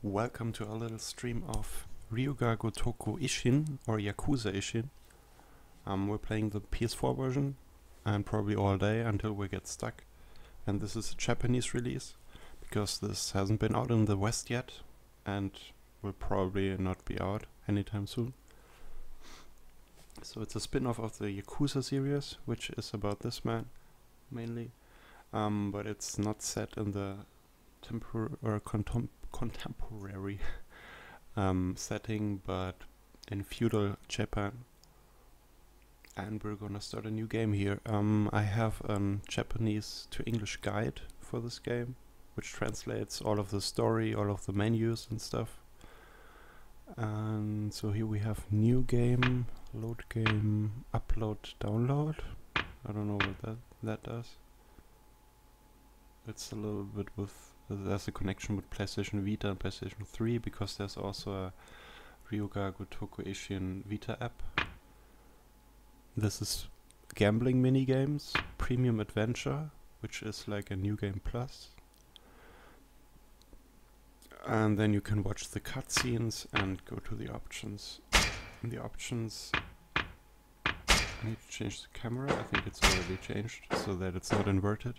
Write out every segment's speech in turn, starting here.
Welcome to a little stream of Gotoku Ishin, or Yakuza Ishin. We're playing the PS4 version, and probably all day until we get stuck. And this is a Japanese release, because this hasn't been out in the West yet, and will probably not be out anytime soon. So it's a spin-off of the Yakuza series, which is about this man, mainly. But it's not set in the contemporary setting, but in feudal Japan. And we're gonna start a new game here. I have a Japanese to English guide for this game, which translates all of the story, all of the menus and stuff. And so here we have new game, load game, upload, download. I don't know what that does. It's a little bit with, there's a connection with PlayStation Vita and PlayStation 3, because there's also a Gotoku Ishin Vita app. This is gambling minigames, premium adventure, which is like a new game plus. And then you can watch the cutscenes and go to the options. In the options, I need to change the camera. I think it's already changed so that it's not inverted.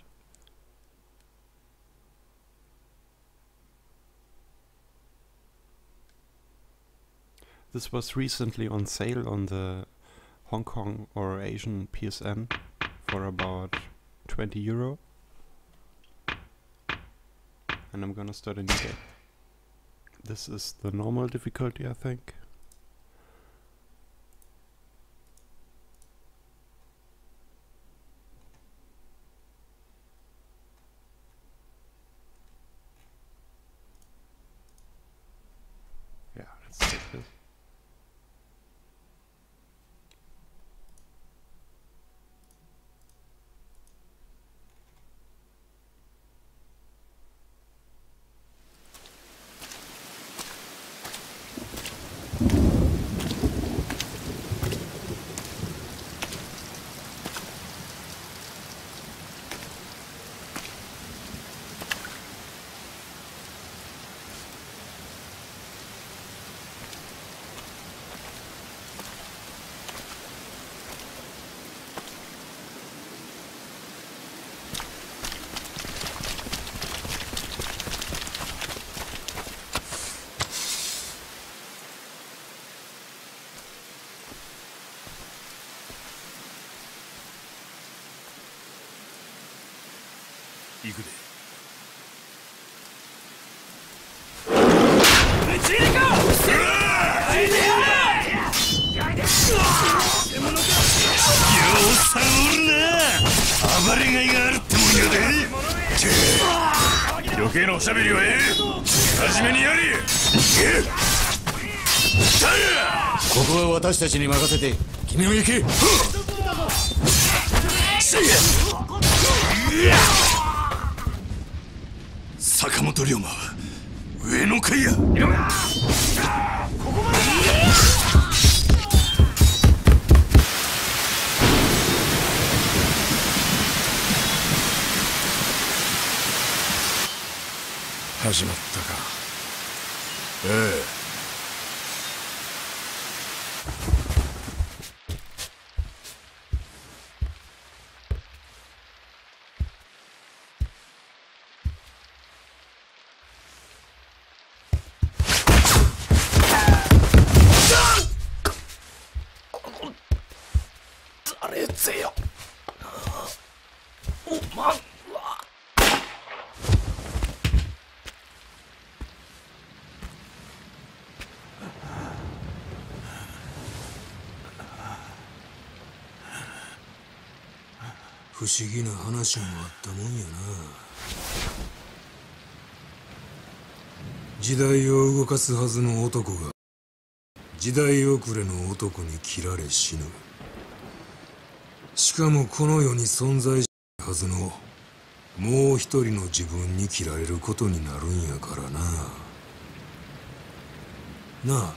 This was recently on sale on the Hong Kong or Asian PSN for about €20. And I'm gonna start a new game. This is the normal difficulty, I think. Yeah, let's take this.私たちに任せて君も行け。坂本龍馬は上の階や。始まったか。ええ。不思議な話もあったもんやな。時代を動かすはずの男が時代遅れの男に切られ死ぬ。しかもこの世に存在しないはずのもう一人の自分に切られることになるんやからな。なあ、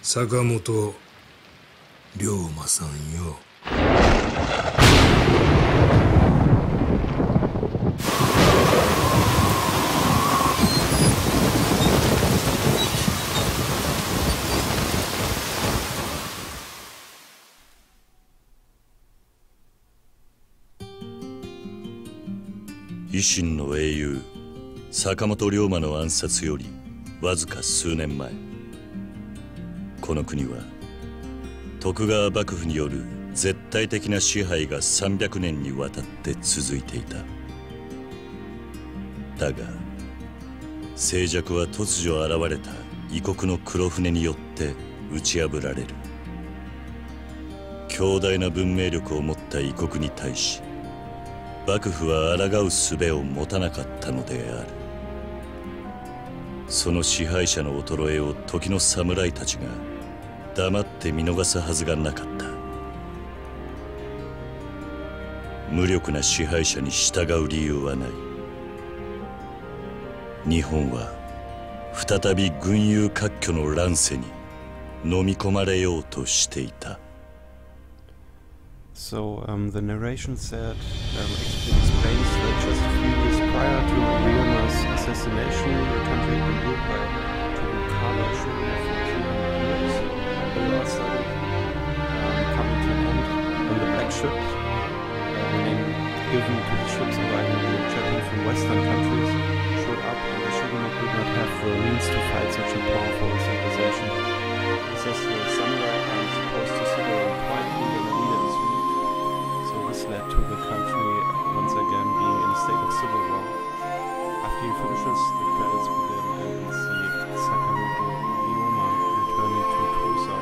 坂本龍馬さんよ。維新の英雄坂本龍馬の暗殺よりわずか数年前、この国は徳川幕府による絶対的な支配が300年にわたって続いていた。だが静寂は突如現れた異国の黒船によって打ち破られる。強大な文明力を持った異国に対し幕府は抗う術を持たなかったのである。その支配者の衰えを時の侍たちが黙って見逃すはずがなかった。無力な支配者に従う理由はない。日本は再び群雄割拠の乱世に飲み込まれようとしていた。So the narration said, explains that just a few years prior to Ryuma's assassination, the country had been ruled by Tokugawa shogun for 200 years. The war started coming to an end when the black ship, name given to the ships arriving in Japan from Western countries, showed up, and the shogunate did not have the means to fight such a powerful civilization. He says the samurai are supposed to sit around quietly when the leader is weak. This led to the country once again being in a state of civil war. After he finishes, the credits begin and we see Sakamoto Ryoma returning to Tosa.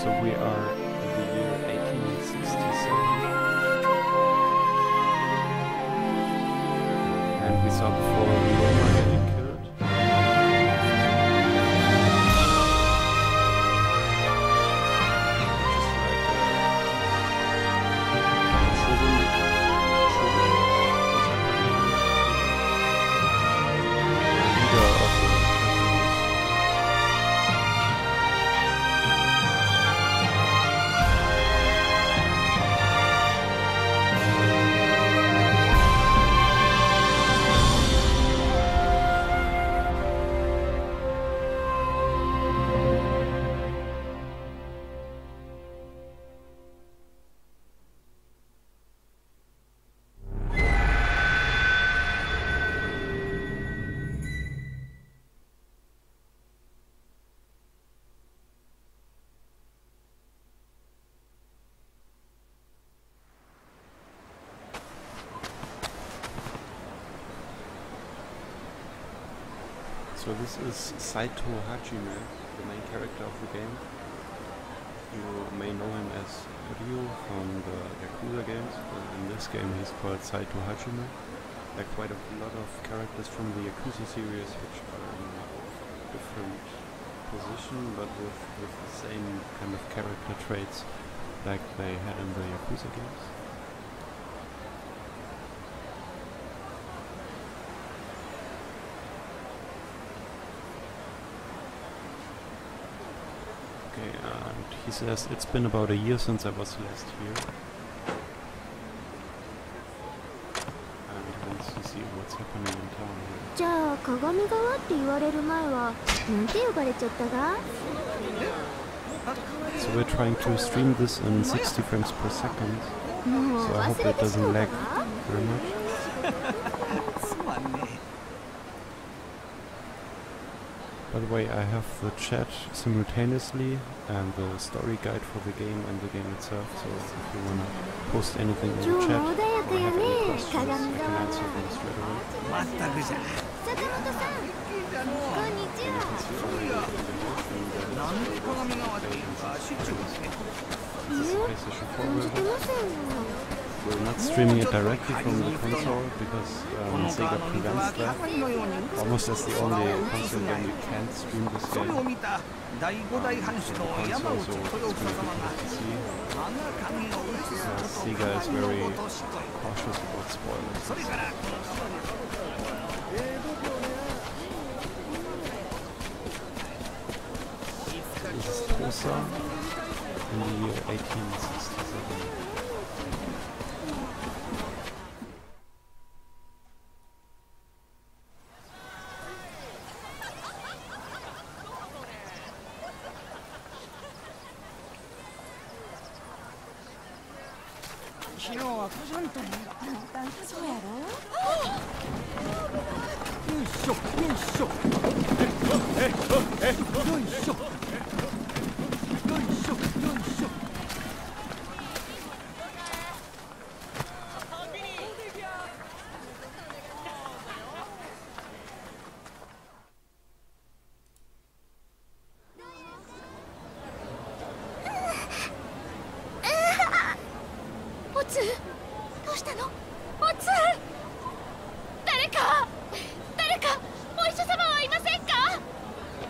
So we are in the year 1867. And we saw before Ryoma getting killed. So this is Saito Hajime, the main character of the game. You may know him as Ryu from the Yakuza games, but in this game he's called Saito Hajime. There are quite a lot of characters from the Yakuza series which are in a different position, but with the same kind of character traits like they had in the Yakuza games. Okay, and he says, it's been about a year since I was last here. And he wants to see what's happening in town here. じゃあ鏡川って言われる前はなんて呼ばれちゃったが So we're trying to stream this in 60 frames per second. So I hope it doesn't lag very much. By the way, I have the chat simultaneously and the story guide for the game and the game itself, so if you wanna post anything in the chat or have any questions, I can answer them straight away. And you can see already the presentation this is the PlayStation 4 version. We're not streaming it directly from the console because Sega prevents that. Almost as the only console game you can't stream this game. Console, so it's going to be difficult to see. Sega is very cautious about spoilers. This is Tosa in the year 1867. はちゃんとそうやろ。よいしょよいしょ。よいしょよいしょよいしょ。どうしたの？おつ誰かお医者様はいませんか？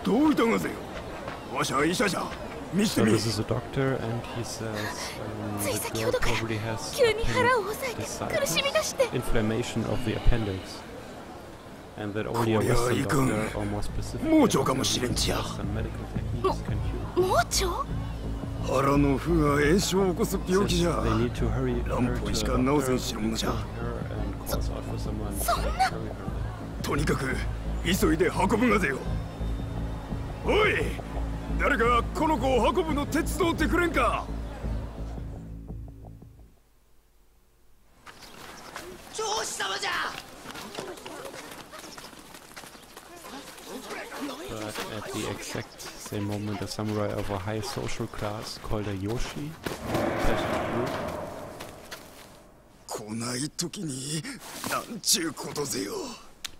どういたがぜよ。わしは医者じゃ。見して So み。 this is a doctor, and he says つい the 先 girl ほどから probably has 急に腹を押さえて苦しみ出して。 inflammation of the appendix, and that only a Western doctor, or more specifically, 盲腸かもしれんちや。 Western medical techniques can cure. 盲腸？腹の負が炎症を起こす病気じゃ。 They need to hurry her 乱 to 歩 a しか治 doctor せんしろものじゃ。 her and calls out for someone to carry her there. とにかく急いで運ぶがぜよ。おい、誰かこの子を運ぶの手伝ってくれんか。上司様じゃ。 But at the exact same moment, a samurai of a high social class called a Yoshi passes through. こない時になんちゅうことぜよ。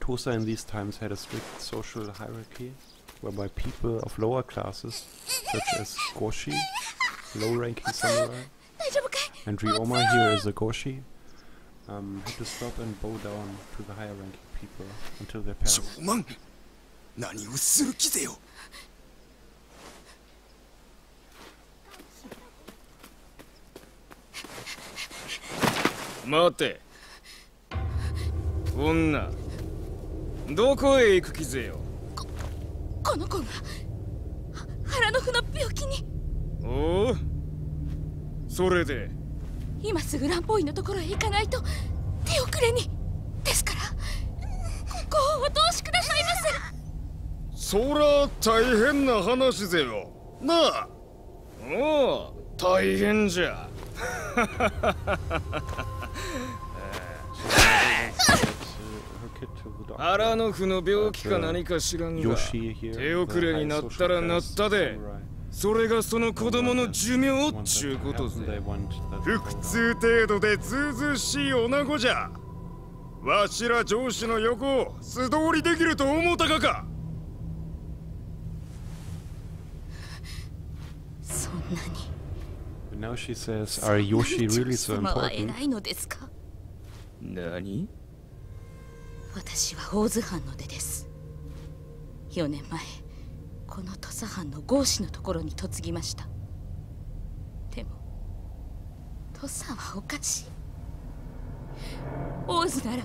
Tosa in these times had a strict social hierarchy, whereby people of lower classes, such as Goshi, low-ranking samurai, 大丈夫かい？ and Ryoma here is a Goshi, had to stop and bow down to the higher-ranking people until they 長 passed. 万、何をする気ぜよ。待て。女、どこへ行く気ぜよ。この子が腹の負の病気に。おう、それで今すぐ乱暴医のところへ行かないと手遅れに。ですからここをお通しくださいませ。そら大変な話ぜよ。なあ。おう、大変じゃ。腹の負の病気か何か知らんが、手遅れになったらなったで。それがその子供の寿命っちゅうことぜ。腹痛程度でずうずうしい女子じゃ。わしら上司の横を素通りできると思うたかか。そんなに。 Now she says, "Are Yoshi really so 様は important?" 偉いのですか？何？私は大津藩の出です。4年前、この土佐藩の郷士のところに嫁ぎました。でも土佐はおかしい。大津なら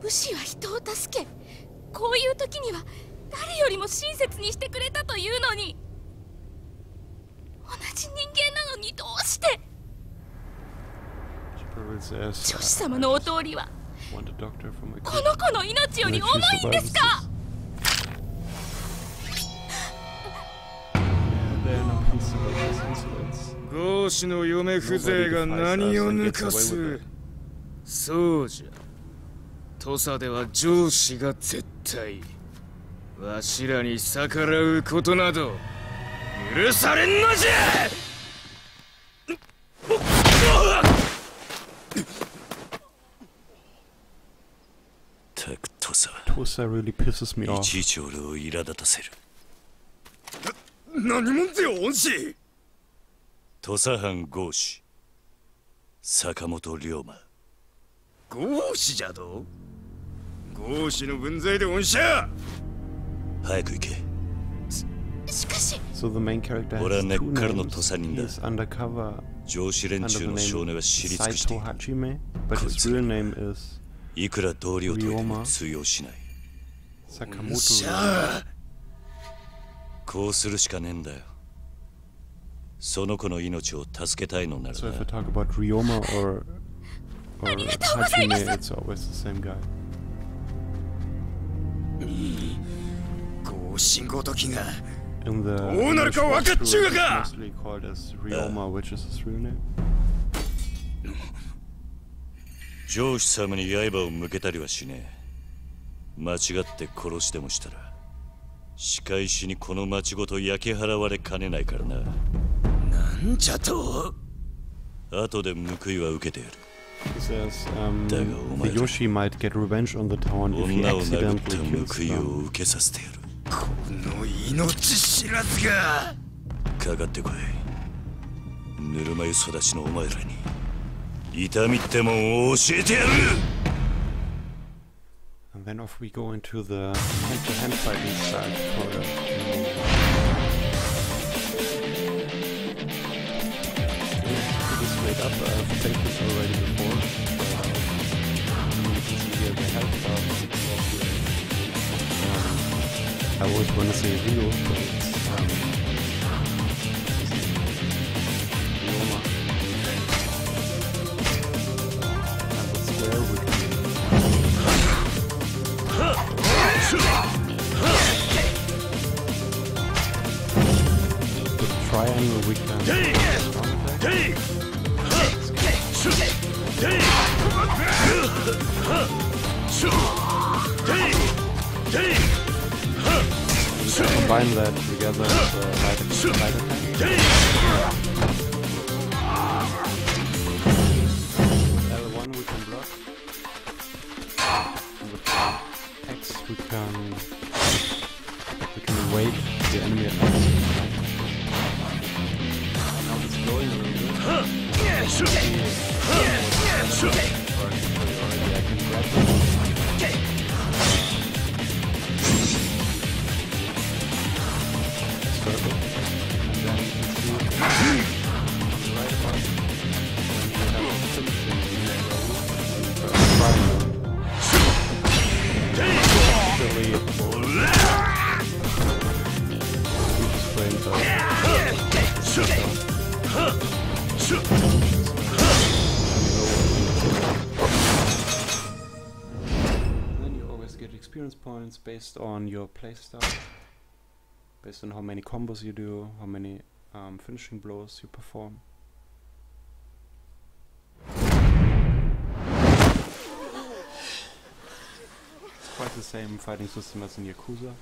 武士は人を助け、こういう時には誰よりも親切にしてくれたというのに、同じ人間なのにどうして？ She probably says, 女子様のお通りは "Want a doctor for my こ kid?" の子の命より重いんですか？ They're not pleased about this incident. ゴーシの嫁風情が何を抜かす。そうじゃ。土佐では上司が絶対。わしらに逆らうことなど許されんのじゃ。たく土佐。 Tosa really pisses me い off. ちいち俺を苛立たせる。何者ぜよ、恩師。土佐藩郷士坂本龍馬。郷士じゃと。郷士の分際で恩師や。早く行け。しかし So the main character 俺は has 根っ two からの names. 土佐人 He だ。 is undercover 上司連 under 中 the の少年 name は知り尽くしてい Saito る。 Hajime, but his real name is いくら道理を解いても通用しない。 Sakamoto. こうするしかねえんだよ。その子の命を助けたいのなら So if な we。talk about Ryoma or Hajime, it's always the same guy. 郷士ごときが。 In the どうなる English か分かっ walkthrough, ちゅう it's がか。 mostly called as Ryoma, which is his real name. 上司様に刃を向けたりはしねえ。間違って殺しでもしたら仕返しにこの町ごと焼き払われかねないからな。なんじゃと。後で報いは受けてやる。He says the Yoshi might get revenge on the town if he accidentally kills them. この命知らずが。かかってこい。ぬるま湯育ちのお前らに痛みってもんを教えてやる。 And then off we go into the hand-to-hand fighting style for straight up. I've played this already before. You can see here the health bar. I always want to say Rio, but it's Roma. And the square we can the triangle we can combine that together with light attack. L1 we can block. And with X we can evade the enemy attacks. Now it's going a little bit. I can grab it. Circle. And then you can see on the right above when you have a finishing triangle. Actually, frames are and then you always get experience points based on your playstyle, based on how many combos you do, how many finishing blows you perform. It's quite the same fighting system as in Yakuza,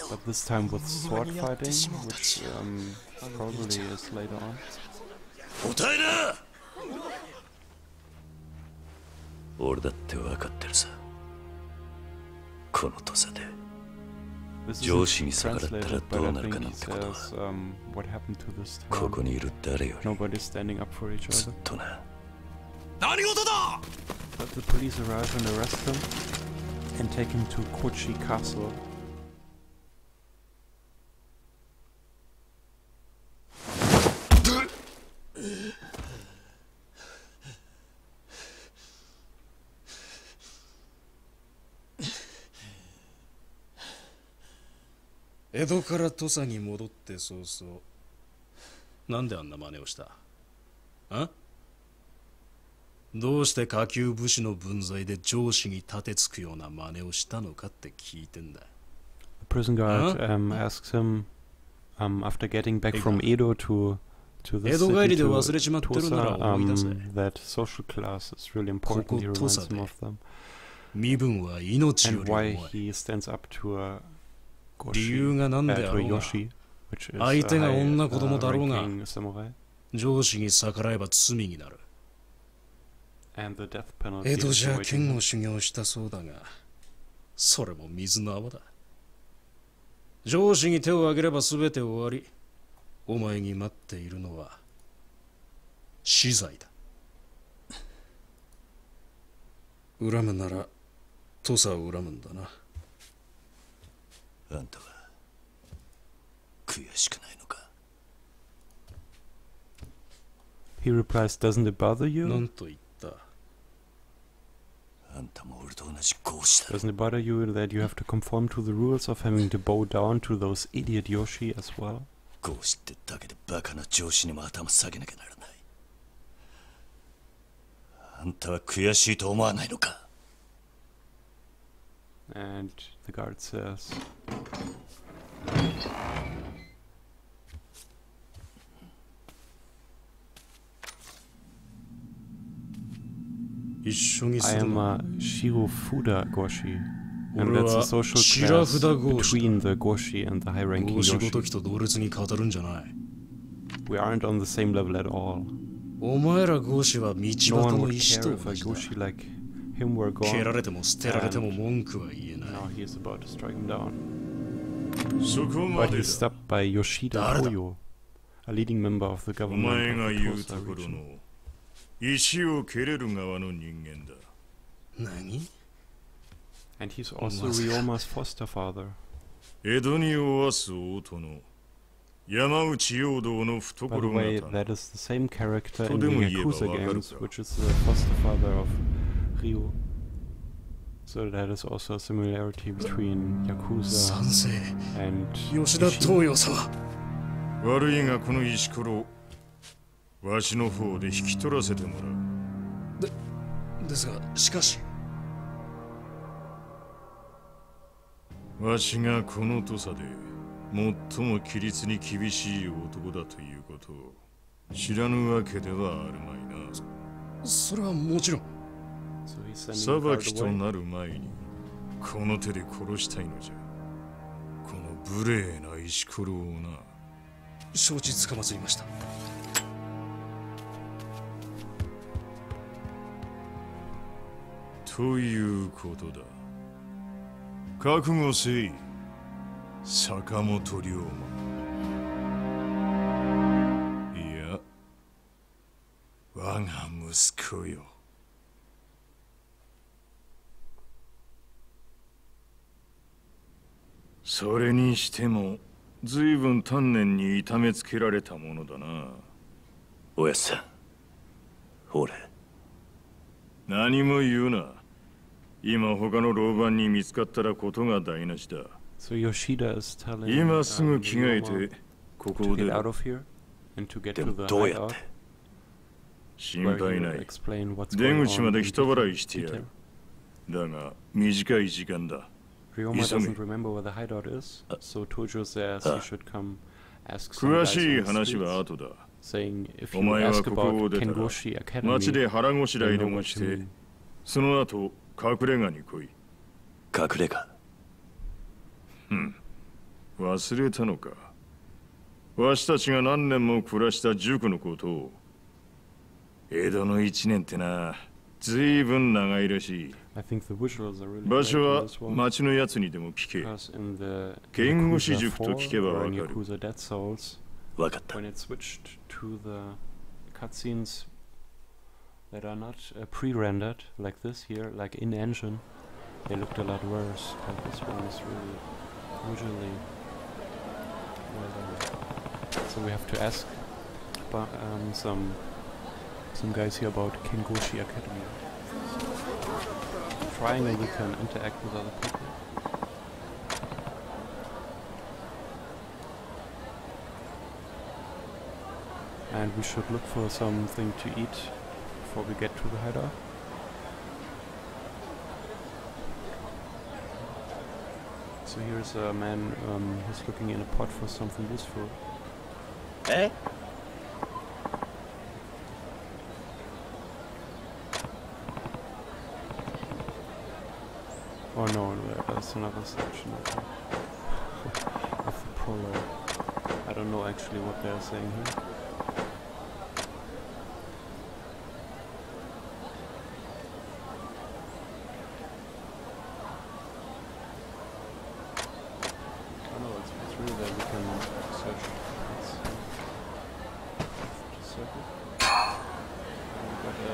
but this time with sword fighting, which probably is later on. 答えな。俺だって分かってるさ。この土佐で 上司に逆らったらどうなるかなんてことはここにいる誰よりずっとな。何事だ。 But the police arrive and arrest him and take him to Kochi Castle. Edo から土佐に戻って早々なんであんな真似をした？あ？どうして下級武士の分際で上司に立てつくような真似をしたのかって聞いてんだ。 The prison guard asks him after getting back from Edo to this city to Tosa that social class is really important. He reminds him of them. And why he stands up to a Yoshi, which is a high-ranking samurai. 上司に逆らえば罪になる。 And the death penalty 江戸 is じゃ awaiting 剣 him. を修行したそうだが、それも水の泡だ。上司に手を挙げれば全て終わり、お前に待っているのは死罪だ。恨むなら土佐を恨むんだな。あんたは悔しくないのか。 He replies, "Doesn't it bother な you? んと言った？ あんたも俺と同じ合子だ。 Doesn't it bother you that you have to conform to the rules of having to bow down to those idiot Yoshi as well?" 合子ってだけでバカな上司にも頭下げなきゃならない。あんたは悔しいと思わないのか。 And the guard says, I am a Shirofuda Goshi, and that's a social class between the Goshi and the high-ranking Yoshi. We aren't on the same level at all. No one would care if a Goshi like him were gone, and now he is about to strike him down. But he's stopped by Yoshida Toyo, a leading member of the government of the Tosa region. And he's also Ryoma's foster father. By the way, that is the same character in the Yakuza games, which is the foster father of Ryo. So that is also a similarity between Yakuza and Yoshida Toyo-sama. 悪いがこの石ころわしの方で引き取らせてもらう。ですがしかしわしがこの土佐で最も規律に厳しい男だということを知らぬわけではあるまいな。それはもちろん。裁きとなる前にこの手で殺したいのじゃ。この無礼な石ころをな。承知つかまつりました。ということだ。覚悟せい、坂本龍馬。いや、我が息子よ。それにしても随分丹念に痛めつけられたものだな。おやっさん、俺。何も言うな。今他の老番に見つかったらことが台無しだ。So Yoshida is telling, 今すぐ着替えてここを出る。でもどうやって？心配ない。出口まで人払いしてやる。だが短い時間だ。Ryoma doesn't remember where the hideout is, so Tojo says he should come ask some guys on the streets, saying if you ask about Kengoshi Academy, then know what you mean. その後、隠れ家に来い。隠れ家？忘れたのか。わしたちが何年も暮らした塾のことを。江戸の一年ってな、ずいぶん長いらしい。場所は町のやつにでも聞け。剣護士塾と聞けばわかる。わかった。When it switched to the cutscenes that are not pre-rendered like this here, like in engine, they looked a lot worse. But this one is really visually well done. So we have to ask some guys here about Kengoshi Academy. Trying and we can interact with other people. And we should look for something to eat before we get to the hideout. So here's a man who's looking in a pot for something useful. Eh? Oh no, that's another section of the prologue. I don't know actually what they're saying here. Oh no, it's really that we can search. Let's circle. And we got a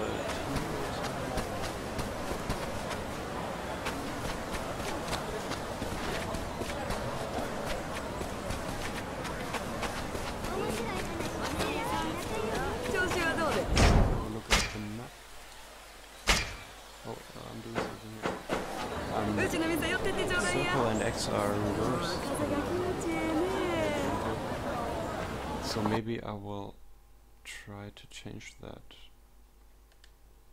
circle and X are reversed. So maybe I will try to change that.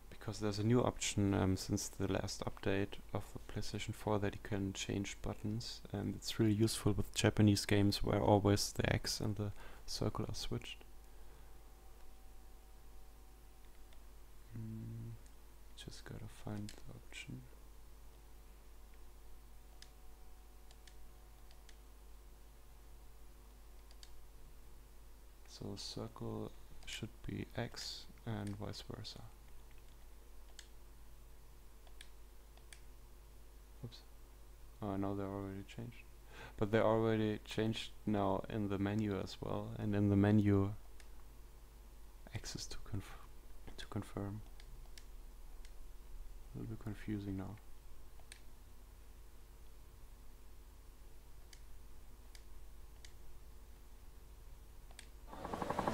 Because there's a new option since the last update of the PlayStation 4 that you can change buttons, and it's really useful with Japanese games where always the X and the circle are switched. just gotta find the option. So circle should be X and vice versa. Oops. Oh, no, they're already changed. But they're already changed now in the menu as well, and in the menu X is to confirm. A little bit confusing now.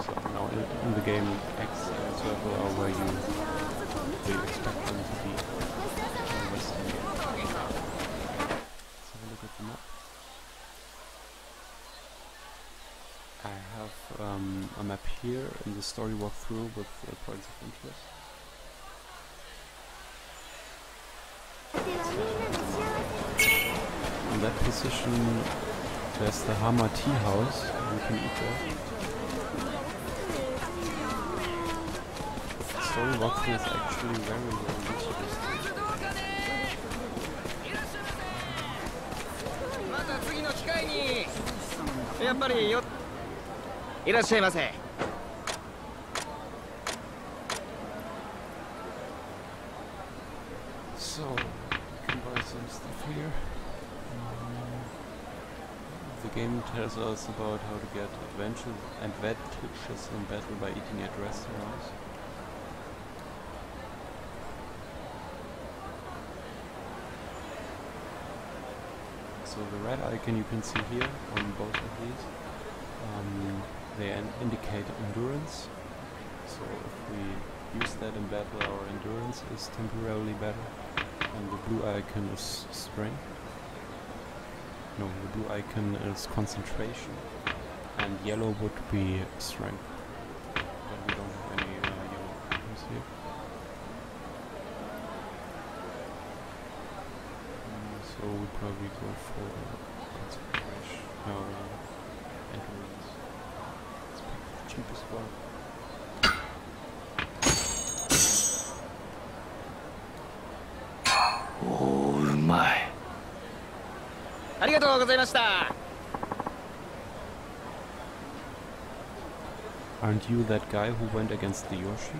So now in the game, X and circle are where you expect them to be. Let's have a look at the map. I have a map here in the story walkthrough with points of interest. In that position there's the Hama tea house, you can eat there. The story walkthrough is actually very useful. So, you can buy some stuff here. The game tells us about how to get advantages in battle by eating at restaurants. So the red icon you can see here on both of these, they indicate endurance. So if we use that in battle, our endurance is temporarily better. And the blue icon is strength. No, the blue icon is concentration. And yellow would be strength. But we don't have any yellow items here. So we probably go for concentration. No, endurance. Let's pick the cheapest one. Aren't you that guy who went against the Yoshi?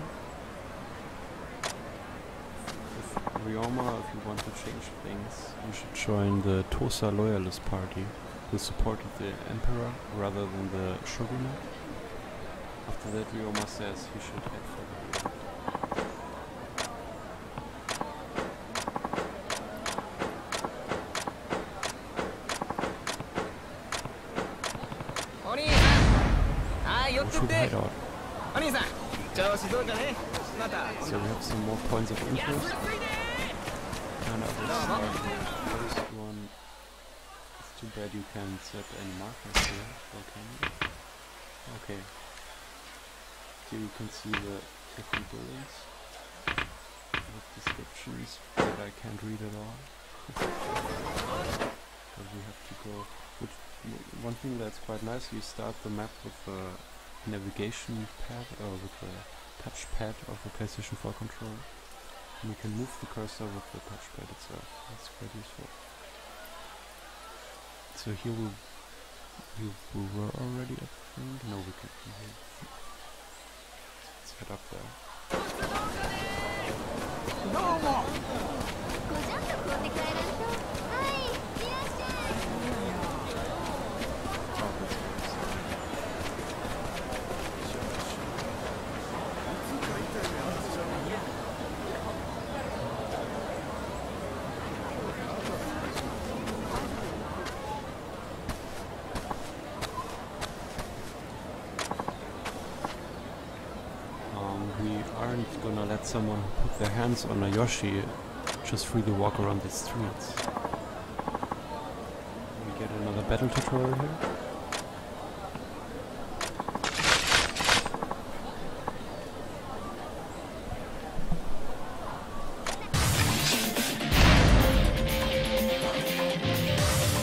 Ryoma, if you want to change things, you should join the Tosa Loyalist Party, who supported the Emperor rather than the Shogunate. After that, Ryoma says you should head for the field. We should head out. So we have some more points of interest. And I will start with the first one. It's too bad you can't set any markers here, or can you? Okay. Here you can see the different buildings with descriptions, but I can't read it all. But we have to go. One thing that's quite nice, you start the map with a navigation pad, or with the touchpad of the PlayStation 4 controller. And you can move the cursor with the touchpad itself. That's quite useful. So here we were already at the thing. No, we can from here. Let's head up there. Gonna let someone put their hands on a Yoshi just freely walk around the streets. We get another battle tutorial here.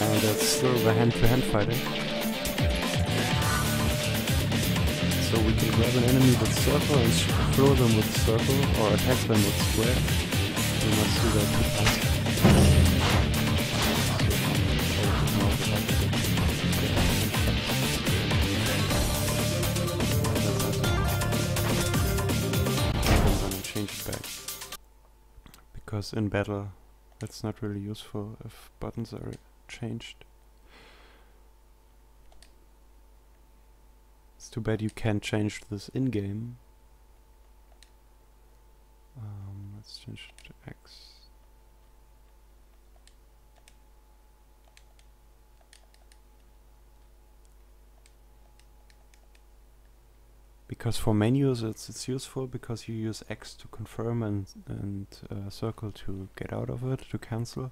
And it's still the hand-to-hand fighting. So we can grab an enemy with circle and throw them with circle, or attack them with square. We must do that 2 times. I'm gonna change it back. Because in battle it's not really useful if buttons are changed. It's too bad you can't change this in-game. Let's change it to X. Because for menus it's useful because you use X to confirm and circle to get out of it, to cancel,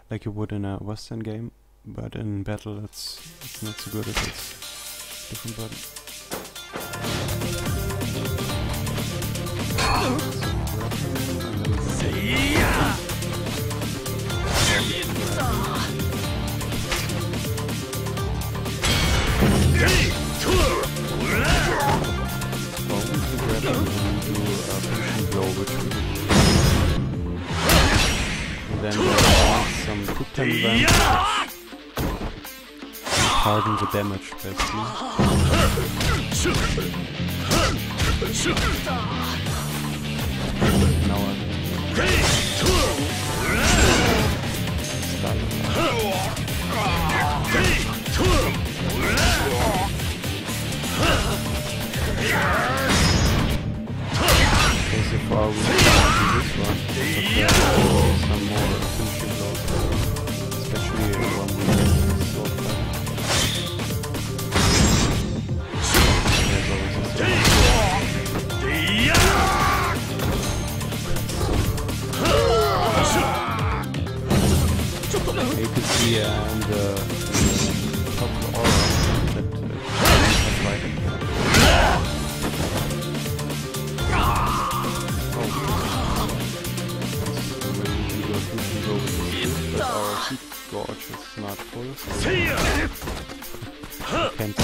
like you would in a Western game. But in battle it's not so good if it's different button. Then there's some quick time events. Pardon the damage, basically. Now so far we have this one, but there are some more finishing blows, especially when we have sword fight. There's always a sword. You can see in the top aura that fighting. But our heat gauge is not full, so we can't do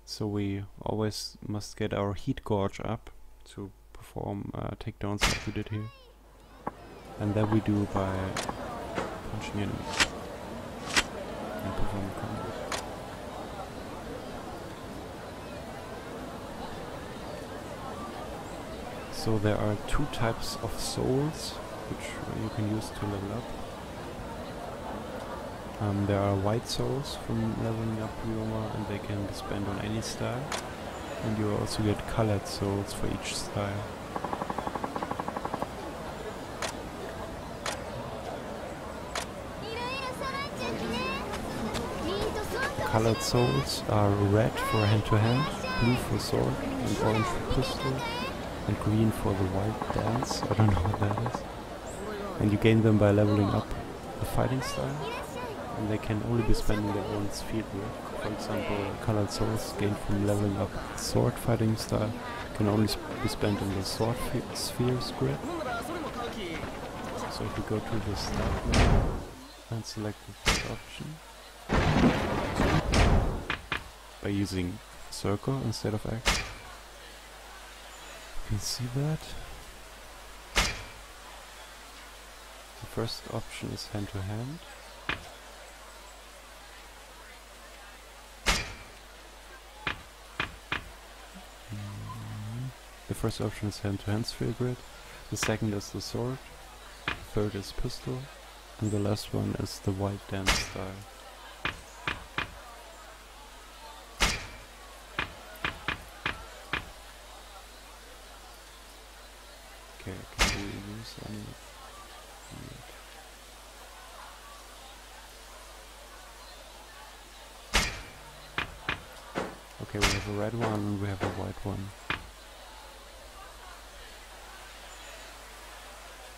so we always must get our heat gauge up to perform takedowns like we did here. And that we do by punching enemies and performing combos. So there are 2 types of souls which you can use to level up. There are white souls from leveling up Ryoma, and they can be spent on any style. And you also get colored souls for each style. Colored souls are red for hand-to-hand, blue for sword, and orange for pistol, and green for the wild dance. I don't know what that is. And you gain them by leveling up the fighting style, and they can only be spent in their own sphere grid. For example, colored souls gained from leveling up sword fighting style can only be spent in the sword spheres grid. So if we go to the start menu and select the first option by using circle instead of X, you can see that the first option is hand-to-hand. The first option is hand-to-hand sphere grid, the second is the sword, the third is pistol, and the last one is the wild dance style. Okay, can we use any? Okay, we have a red one and we have a white one.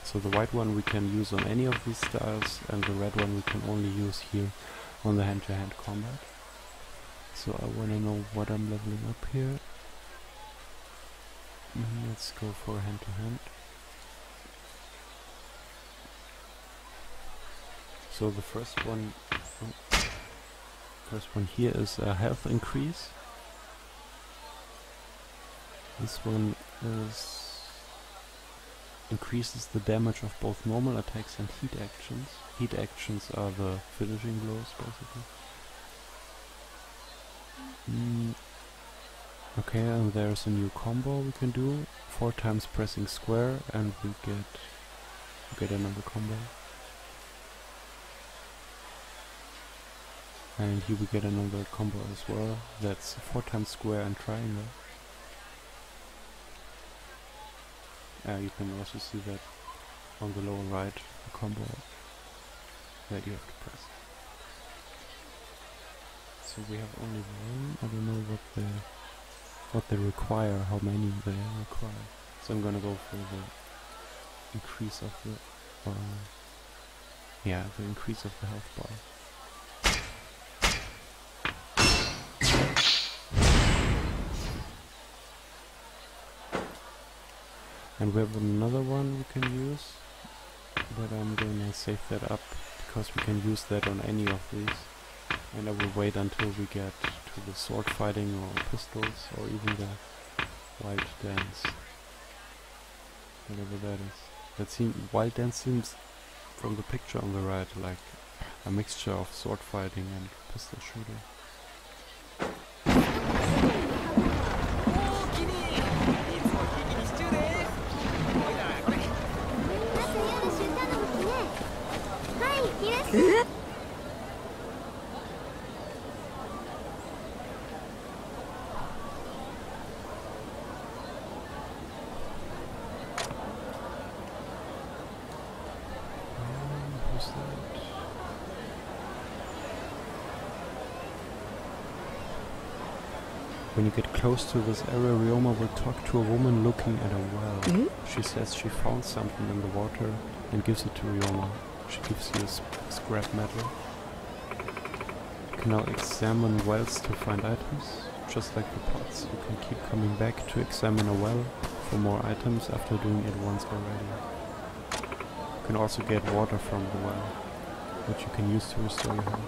So the white one we can use on any of these styles, and the red one we can only use here on the hand-to-hand combat. So I want to know what I'm leveling up here. Let's go for hand-to-hand. So the first one here is a health increase. This one is increases the damage of both normal attacks and heat actions. Heat actions are the finishing blows, basically. Okay, and there's a new combo we can do. 4 times pressing square, and we get another combo. And here we get another combo as well. That's 4 times square and triangle. You can also see that on the lower right, the combo that you have to press. So we have only one. I don't know what they require, how many they require. So I'm gonna go for the increase of the the increase of the health bar. And we have another one we can use, but I'm gonna save that up because we can use that on any of these. And I will wait until we get to the sword fighting or pistols or even the wild dance. Whatever that is. Wild dance seems from the picture on the right like a mixture of sword fighting and pistol shooting. Who's that? When you get close to this area, Ryoma will talk to a woman looking at a well. She says she found something in the water and gives it to Ryoma. She gives you a scrap metal. You can now examine wells to find items, just like the pots. You can keep coming back to examine a well for more items after doing it once already. You can also get water from the well, which you can use to restore your health.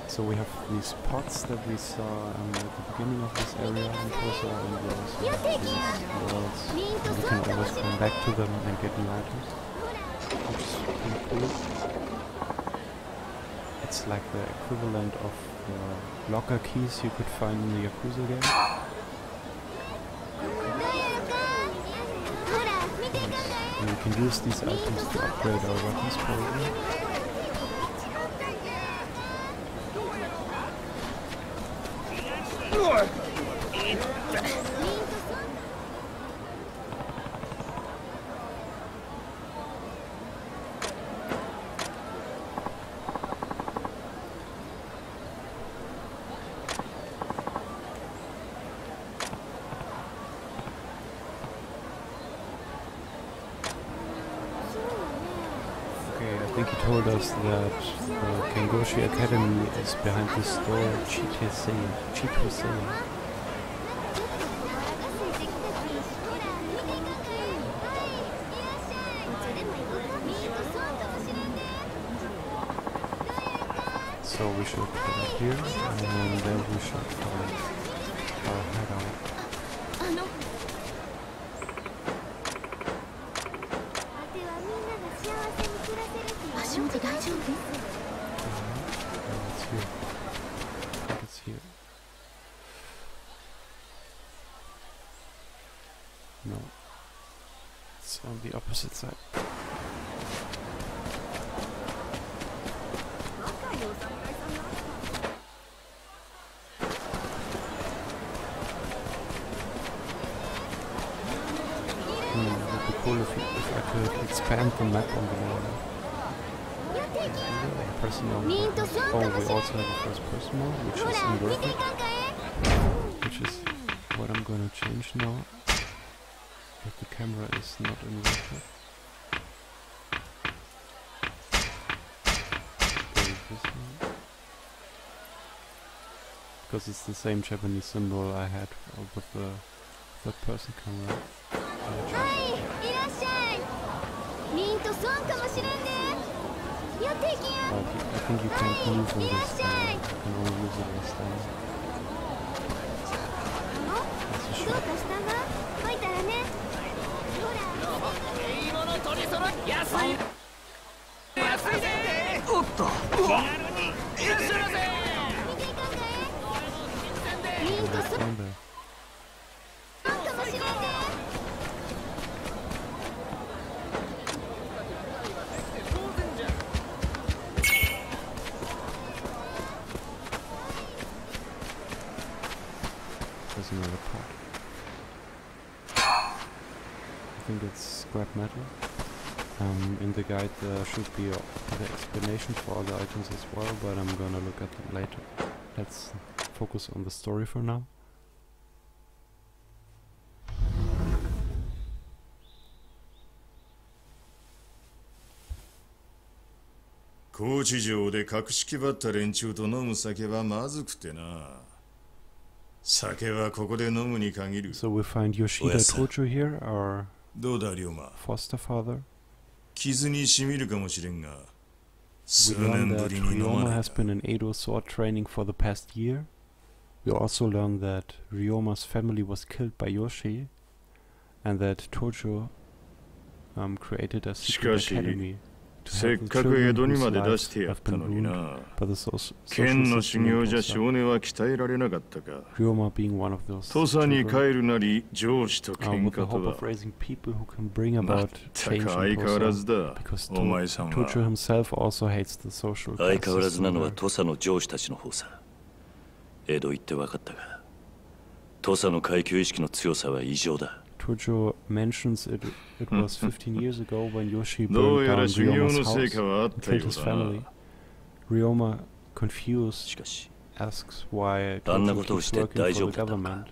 So we have these pots that we saw at the beginning of this area and also in the walls. And you can always come back to them and get new items, which is pretty cool. It's like the equivalent of locker keys you could find in the Yakuza game. And we can use these items to upgrade our weapons probably. I think he told us that the Kengoshi Academy is behind the store Chitosei. So we should put it here, and then we should find our hideout. It's here. No. It's on the opposite side. It would be cool if I could expand the map on the wall. Personal. Oh, we also have a first person mode, which is inverted. Which is what I'm gonna change now. But the camera is not inverted. Because it's the same Japanese symbol I had with the third person camera. I think you can't move on this time. You can only use it this time. There's another part. I think it's scrap metal. In the guide there should be other explanations for all the items as well, but I'm gonna look at them later. Let's focus on the story for now.高知城で格式ばった連中と飲む酒はまずくてな。酒はここで飲むに限る。So we find Yoshida Tojo here, our どうだ、龍馬。 foster father. 傷にしみるかもしれんが、 We 数 learn 年ぶ that りに飲ま Ryoma ね has been in Edo sword training for the past year. We also learn that Ryoma's family was killed by Yoshi, and that Tojo created a secret academy to せ help っ the かく江 children 戸に whose まで出 lives してや have った been のに ruined な。 by the social 剣の system 修 in 行じゃ Tosa. 少年は鍛えられなかったか。 Ryoma being one of those 土佐に children, 帰るなり上司と喧 with the 嘩と hope は of raising people who can bring ま about った change く in 相変わらず Tosa, だ。 because お前さん Tojo は himself also hates the social 相 class 変わらずな system のは there. 土佐の上司たちの方さ。江戸行って分かったが、土佐の階級意識の強さは異常だ。 Tojo mentions it was 15 years ago when Yoshi どう burned やら down 修行 Ryoma's の成 house 果はあっ and たよ killed his うだな。 family. Ryoma, confused, しかし、 asks why あんな Tojo ことを keeps して working 大 for 丈 the 夫だったの government か。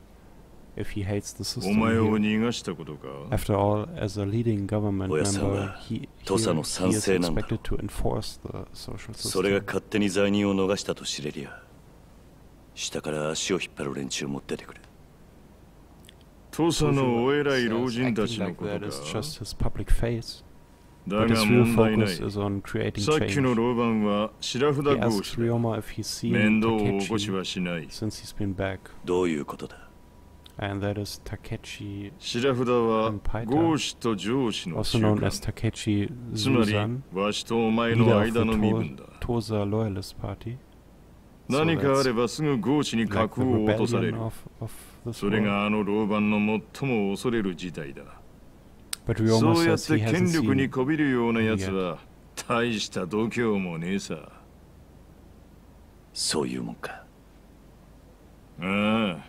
if he hates the お system 前を here. 逃がしたことか。 After all, as a leading government 親さん member, は he 土佐の is 賛成なんだ。 expected to enforce the social それが system. 勝手に罪人を逃したと知れりゃ、下から足を引っ張る連中も出てくる。土佐のお偉い Says 老人た acting ちの like こと that か。 is just his public face. だ But が his real 問題な focus い。 is on creating さっきの change. 老番は白札 He 合 asks 子だ。 Ryoma if he's seen 面倒を起こし Takechi はしない。 since he's been back, どういうことだ。 and that is Takechi, 白札は合子と上司の also 習 known 慣。 as Takechi つまり Zuzan, わしとお前 leader の of the 間の身分だ。 Tosa Loyalist Party. 何かあればすぐ合子に Like the 格を落とされ rebellion る。 of this それ world. があの老番の最も恐れる事態だ。 But そ Ryoma うやっ says て he 権 hasn't 力に seen こびるようなやつは大した度胸もねえさ。そういうもんか。ああ。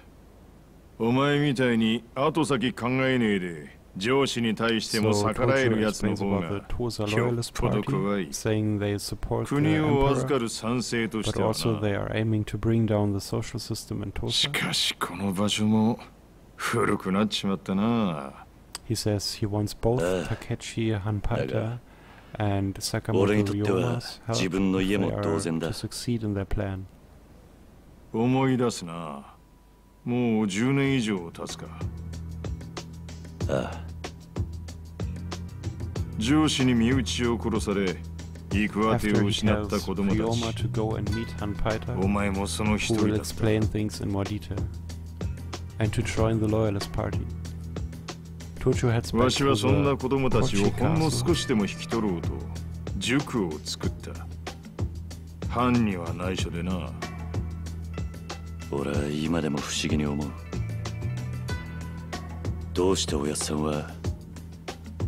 お前みたいに後先考えねえで上司に対しても So 逆らえ Tojo るやつの explains 方 about the が Tosa よっ Loyalist ぽど怖 Party, い。 saying they support the 国を預か emperor, る賛成とし but ては also な。 they are aiming to bring down the social system in し Tosa. かしこの場所も古くなっちまったな。 He says he wants both Takechi Hanpaita and 俺 Sakamoto にとっては Ryoma's 自 help 分の if 家 they も are 同然 to だ。 succeed in their plan. 思い出すな。もう10年以上経つか。ああ。上司に身内を殺され、行く当て After を he 失った tells 子供た Ryoma ち。 to go and meet お Hanpaita, 前もその一 who 人 will だった。 explain things in more detail, and to join the Loyalist Party. Tojo heads わ back し to はそんな the 子供たちを Kochi ほんの castle. 少しでも引き取ろうと塾を作った。藩には内緒でな。俺は今でも不思議に思う。どうしておやっさんは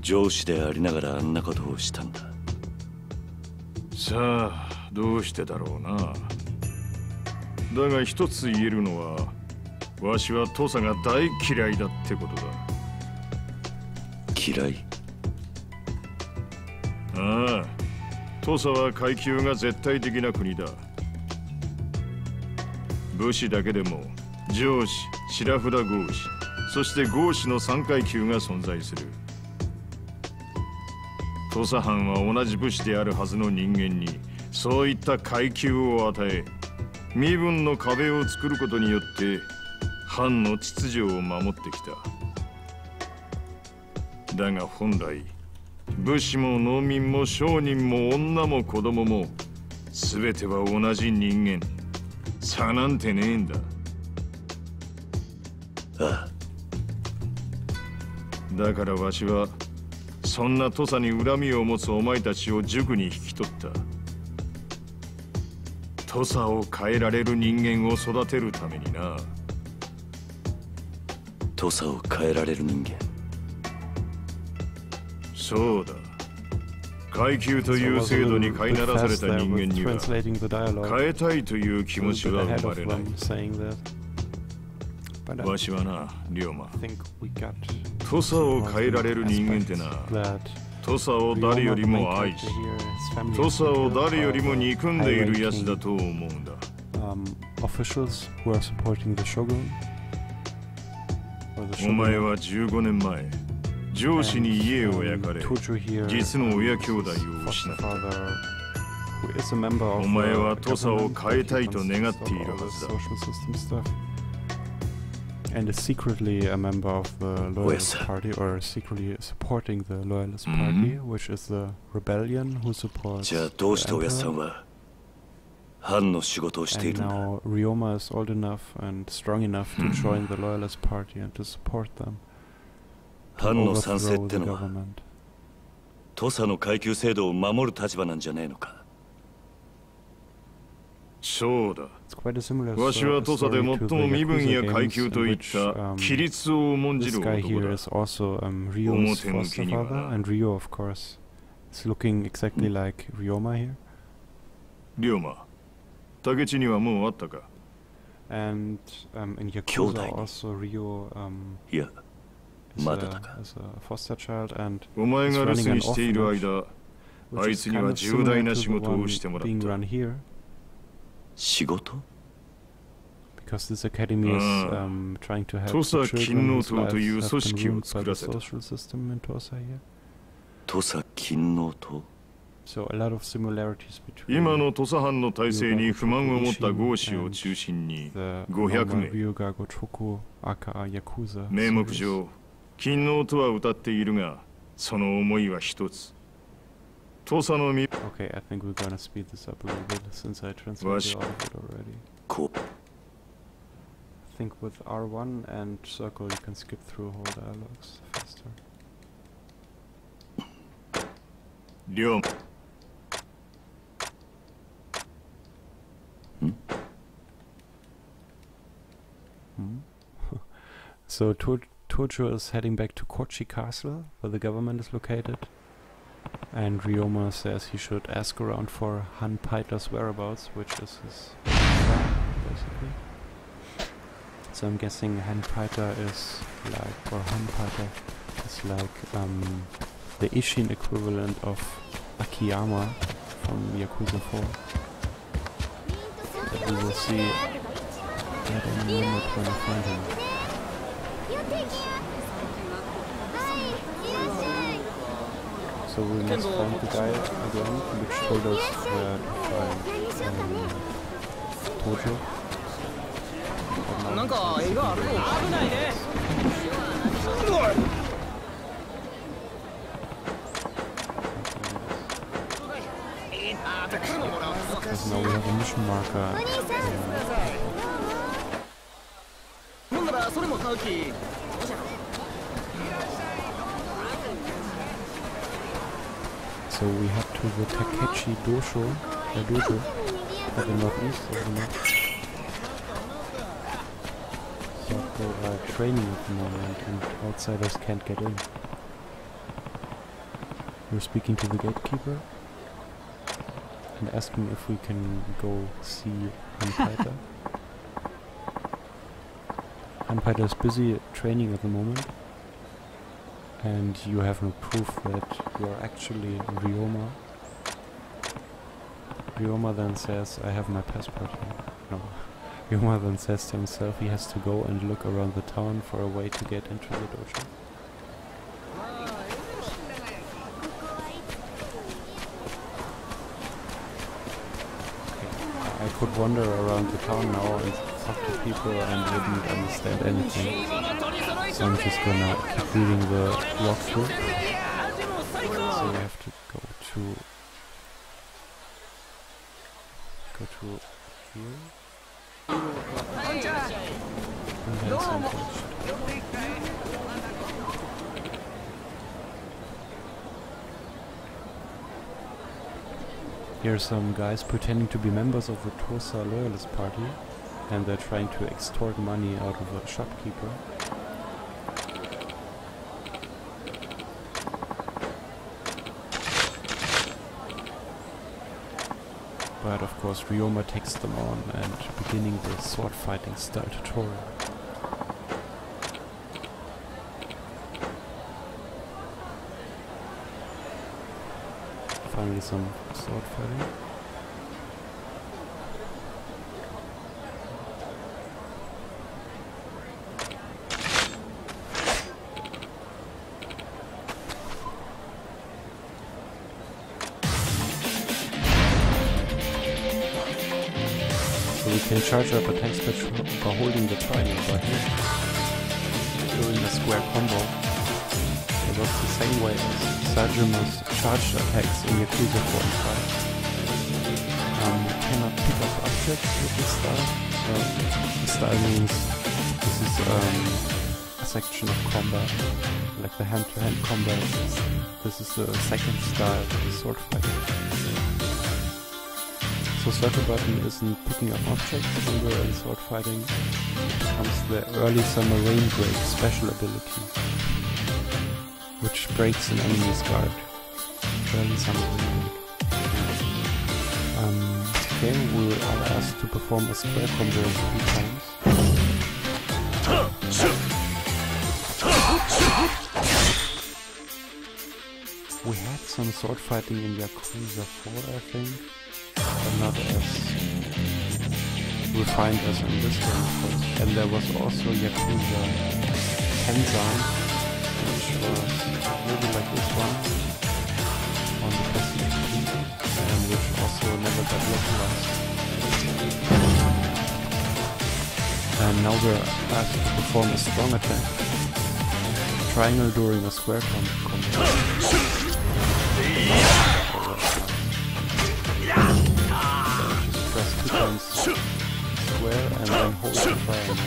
上司でありながらあんなことをしたんだ。さあどうしてだろうな。だが一つ言えるのはわしは土佐が大嫌いだってことだ。嫌い？ああ、土佐は階級が絶対的な国だ。武士だけでも上司、白札合司、そして合司の3階級が存在する。土佐藩は同じ武士であるはずの人間にそういった階級を与え、身分の壁を作ることによって藩の秩序を守ってきた。だが本来武士も農民も商人も女も子供も全ては同じ人間。差なんてねえんだ。ああ、だからわしはそんな土佐に恨みを持つお前たちを塾に引き取った。土佐を変えられる人間を育てるためにな。土佐を変えられる人間。そうだ。階級という制度に飼いならされた人間には変えたいという気持ちは生まれない。わしはな、龍馬。土佐を変えられる人間ってな、土佐を誰よりも愛し、土佐を誰よりも憎んでいるやつだと思うんだ。お前は15年前、上司に家を焼かれ、実の親兄弟を失った。お前は土佐を変えたいと願っているはずだ。And is secretly a member of the Loyalist Party, or secretly supporting the Loyalist Party, which is the rebellion who supports the Emperor. And now Ryoma is old enough and strong enough to join the Loyalist Party and to support them. To overthrow the government. 土佐の階級制度を守る立場なんじゃねえのか。そうだ。わしは土佐で最も身分や階級といった規律を重んじる男だ。表向きにはな。And Ryo, of course, is looking exactly like Ryoma here. 龍馬、竹地にはもうあったか。And in Yakuza also Ryo is a foster child and お前が留守にしている間、あいつには重大な仕事をしてもらった。仕事 Because this academy is trying to help 土佐勤王党という組 the 織を作ら social せた。 system in Tosa here. 土佐勤王党 So a lot of similarities between 今の土佐藩の体制に不満を持った豪士を中心に500名。 Ryuga Gotoku aka Yakuza. 名目上、勤王とは歌っているが、その思いは一つ。土佐の身。 Okay, I think we're gonna speed this up a little bit since I translated all of it already. Cool. I think with R1 and circle you can skip through whole dialogues faster. 龍馬。So Tojo is heading back to Kochi Castle, where the government is located. And Ryoma says he should ask around for Han Paita's whereabouts, which is his son, basically. So I'm guessing Han Paita is like, or Han Paita is like the Ishin equivalent of Akiyama from Yakuza 4. But we will see that in a moment when I find him. So we must find the guy again, which told us where to find Tojo. Because now we have a mission marker. So we head to the Takechi dojo at the northeast of the map. But they are training at the moment and outsiders can't get in. We're speaking to the gatekeeper and asking if we can go see Hanpaita. Hanpaita is busy training at the moment. And you have no proof that you are actually Ryoma. Ryoma then says, I have my passport here. No. Ryoma then says to himself he has to go and look around the town for a way to get into the dojo. Okay. I could wander around the town now and talk to people and wouldn't understand anything. So I'm just gonna keep reading the walkthrough. So we have to go to here. And then someplace. Here are some guys pretending to be members of the Tosa Loyalist Party, and they're trying to extort money out of a shopkeeper. But of course Ryoma takes them on and beginning the sword fighting style tutorial. Finally some sword fighting. So we can charge up attacks by holding the triangle button during a square combo. It works the same way as Sajuma's charged attacks in Yakuza 4 and 5. You cannot pick up objects with this style. This style means this is a section of combat, like the hand-to-hand combat. This is the second style, the sword fighting. So circle button isn't picking up objects when we're in sword fighting. It becomes the early summer rain break special ability, which breaks an enemy's guard. Early summer rain break. Okay, we are asked to perform a square combo 3 times. We had some sword fighting in Yakuza 4, I think, but not as refined as in this game, of course. And there was also Yakuza Tenzan, which was maybe like this one on the PlayStation, and which also never got localized. And now we're asked to perform a strong attack. Triangle during a square combo. Just press 2 times square and then hold the triangle.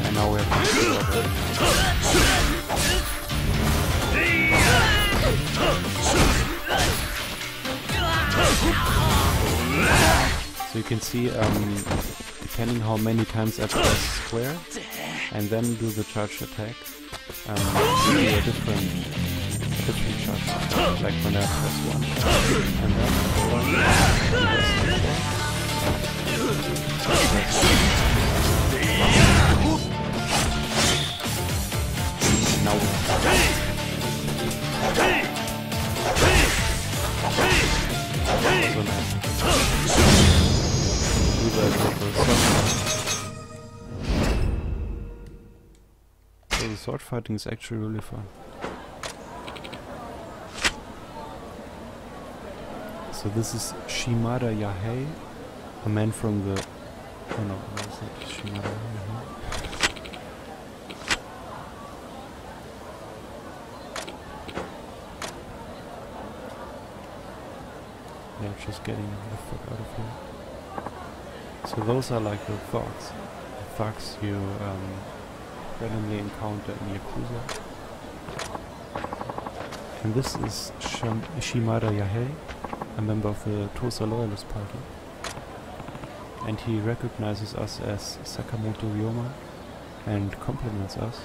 And now we have to do it. So you can see, depending how many times I press square and then do the charge attack, you do a different charge attack. Like when I press 1 and then 1, now so the sword fighting is actually really fun. So this is Shimada Yahei, a man from the... oh no, where is it? Shimada Yahei. Yeah, just getting the fuck out of here. So those are like the thugs. The thugs you randomly encounter in Yakuza. And this is Shimada Yahei, a member of the Tosa Loyalist Party. And he recognizes us as Sakamoto Ryoma and compliments us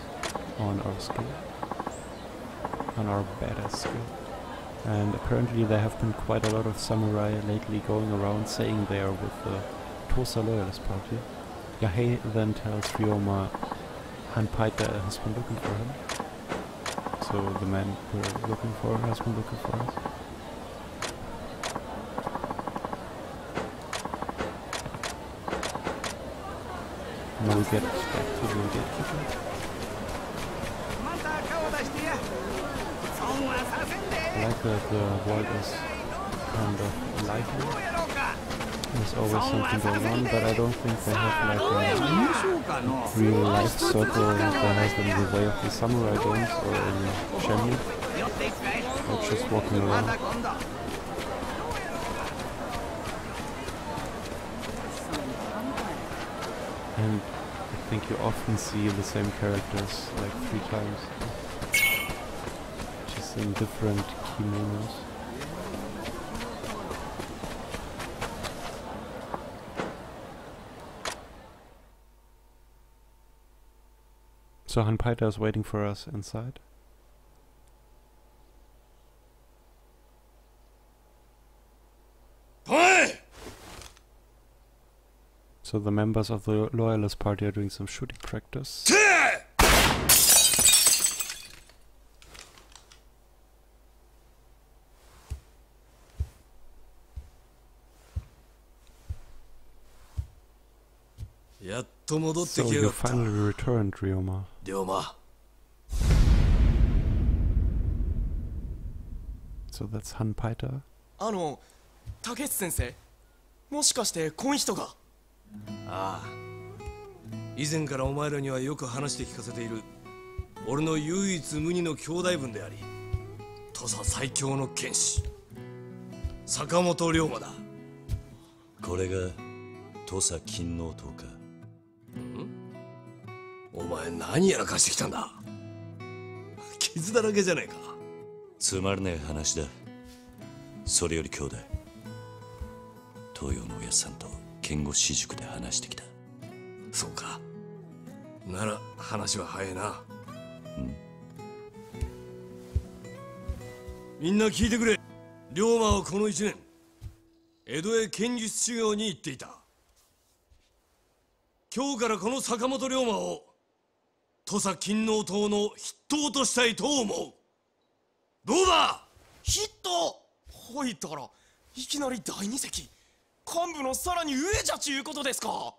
on our skill. On our badass skill. And apparently there have been quite a lot of samurai lately going around saying they are with the Tosa Loyalist Party. Yahei then tells Ryoma Hanpaita has been looking for him. So the man we're looking for has been looking for us. Now we get back to the gatekeeper. I like that the world is kind of lively. There's always something going on, but I don't think they have like a real life circle that has them the way of the samurai games or in Shenmue. Or just walking around. And I think you often see the same characters like 3 times. Just in different kimonos. So Hanpaita is waiting for us inside. So the members of the Loyalist Party are doing some shooting practice. So you finally returned, Ryoma. So that's Hanpaita. 竹内先生、もしかしてこん人が？ああ、以前からお前らにはよく話して聞かせている俺の唯一無二の兄弟分であり土佐最強の剣士坂本龍馬だ。これが土佐勤王党か。お前何やらかしてきたんだ。傷だらけじゃねえか。つまらねえ話だ。それより兄弟、東洋のおやっさんと剣護私塾で話してきた。そうか。なら話は早いな。みんな聞いてくれ。龍馬はこの1年江戸へ剣術修行に行っていた。今日からこの坂本龍馬を土佐勤王党の筆頭としたいと思う。どうだ。筆頭ほいたらいきなり第二席幹部のさらに上じゃちゅうことですか。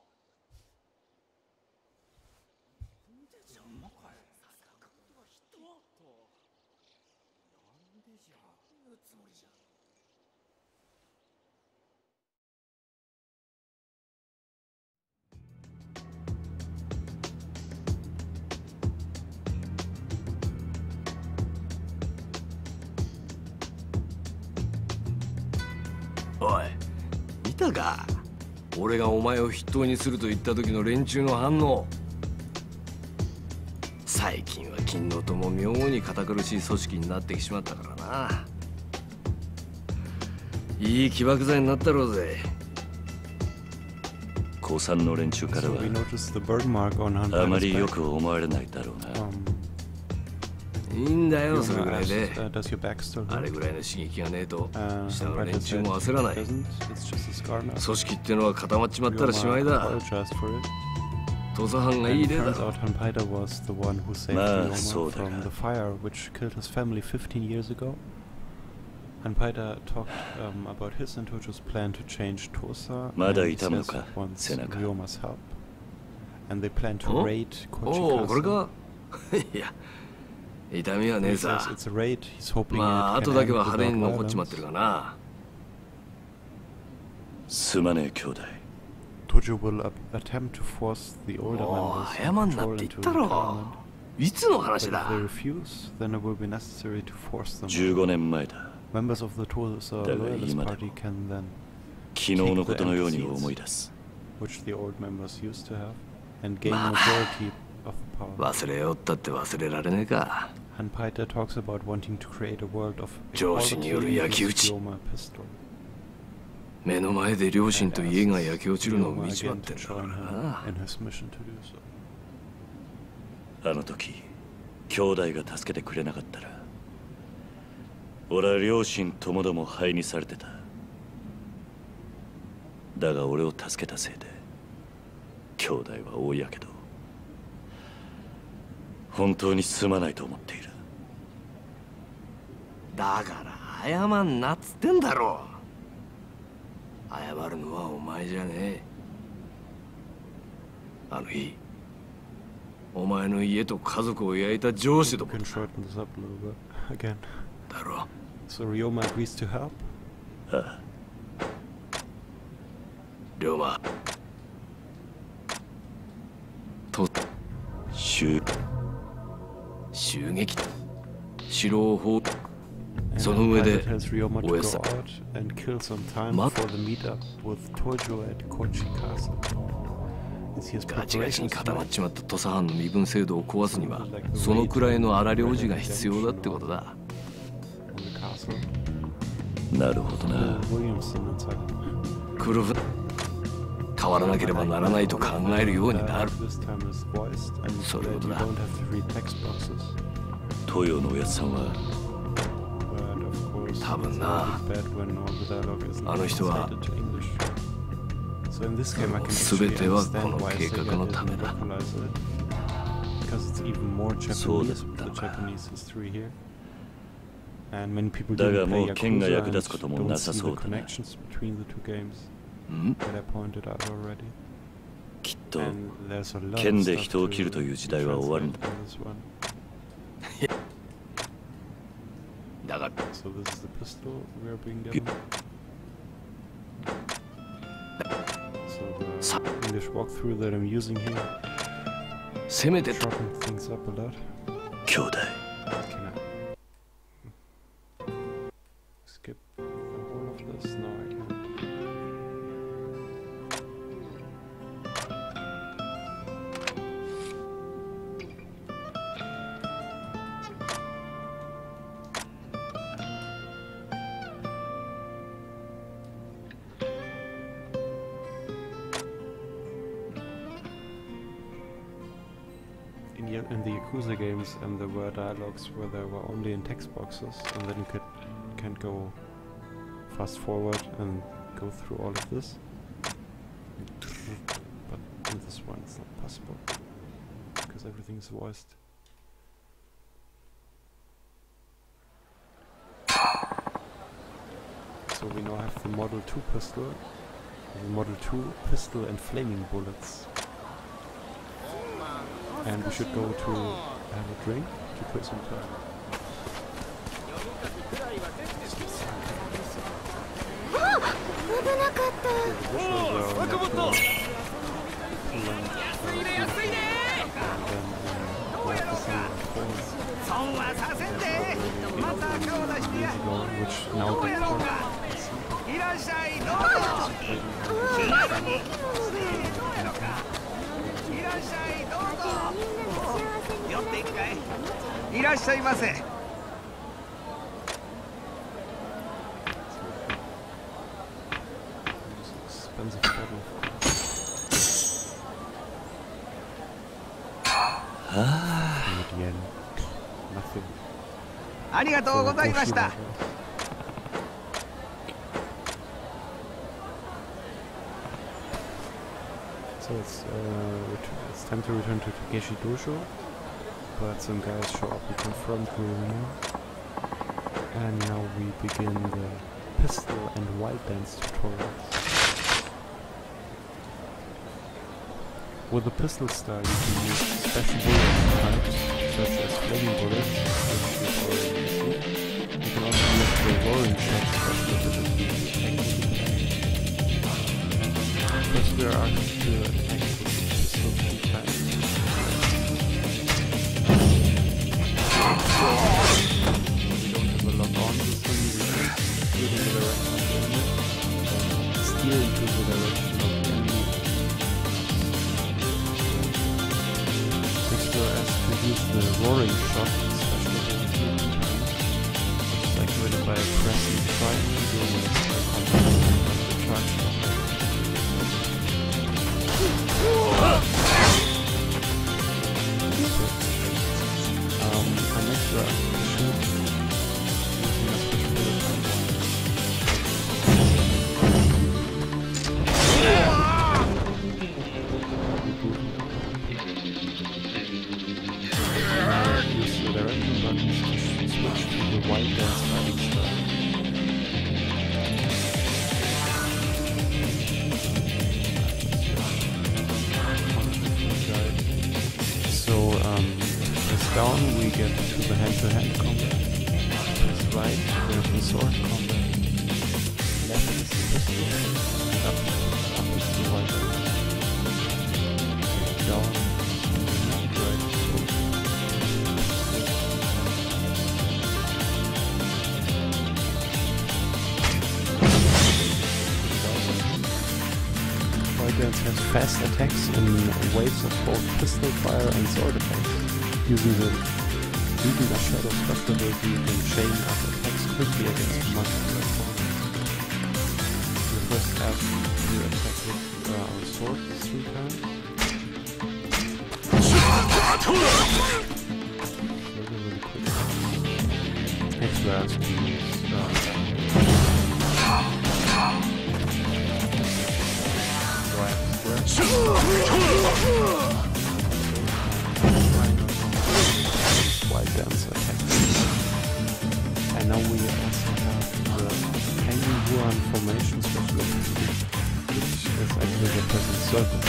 おい、見たか。俺がお前を筆頭にすると言った時の連中の反応。最近は勤王党も妙に堅苦しい組織になってしまったからな。いい起爆剤になったろうぜ。高三の連中からはあまりよく思われないだろうな。いいんだよ、それぐらいで。あれぐらいの刺激がねえと下の連中も焦らない。組織ってのは固まっちまったらしまいだ。土佐藩がいい例だろ。まあそうだが。Hanpaita talked about his and Tojo's plan to change Tosa and says wants Ryoma's help. And they plan to raid Kochi いや、痛みはねえさ。 It's a raid. He's hoping まあ、後だけは派手に残っちまってるかな。すまねえ兄弟。Tojo will attempt to force the older members to control into the tournament. いつの話だ。 If they refuse, then it will be necessary to force them. 15年前だ。 Members of the Tosa Loyalist Party can then 昨日のことのように思い出す。 which the old members used to have and gain majority of the power. 忘れよったって忘れられねえか。 Hanpaita talks about wanting to create a world of 上司による焼き討ち。 Ryoma pistol. 目の前で両親と家が焼け落ちるのを見ちまってんだからな。あの時兄弟が助けてくれなかったら俺は両親ともども灰にされてた。だが俺を助けたせいで兄弟は大やけど。本当にすまないと思っている。だから謝んなっつってんだろ。謝るのはお前じゃねえ。あの日お前の家と家族を焼いた上司どもだろ。 So Ryoma agrees to help? ああ。龍馬と襲撃城を砲その上でおやさガチガチに固まっちまった土佐藩の身分制度を壊すにはそのくらいの荒領事が必要だってことだ。なるほどな。黒船変わらなければならないと考えるようになる。それほどだ。東洋のおやつさんは多分な、あの人は全てはこの計画のためだ。そうだったのか。だがもう剣が役立つこともなさそうだな。きっと剣で人を切るという時代は終わるんだ。だがせめて兄弟。In the Yakuza games, there were dialogues where they were only in text boxes, and then you can't go fast forward and go through all of this. But in this one, it's not possible because everything is voiced. So we now have the Model 2 pistol, and flaming bullets. And we should go to have a drink to quit some time. Which now got expensive bottle. Nothing. ありがとうございました。 So it's time to return to Takeshi Dojo, but some guys show up and confront Murino. And now we begin the pistol and wild dance tutorials. With the pistol style you can use special bullet types, such as flaming bullets, which you've already seen. You can also use the roaring shot special ability. First we are asked to attack with the pistol 3 times. We don't have a lock on this thing, we just steer in the direction of the enemy. Steer into the direction of the enemy. Next we are asked to use the roaring shot special ability 2 times. Which is activated by pressing triangle with the charge shot. And next we're asked to shoot using a special bullet on use the direction buttons to switch to the wild dance fighting style. Press down, we get to the hand-to-hand combat. Press right, there's the sword combat. Left is the pistol, and up is the wild dance. Down, and right, sword. Right Dance has fast attacks in waves of both pistol fire and sword attacks. Using the Leaving a Shadow special ability, you can chain up attacks quickly against multiple opponents. The first half, you attack with our sword 3 times. Really quick. Next round, we use Wild Dance attack. And now we also have the Hanging Wuhan formation special ability, which is actually the present circle.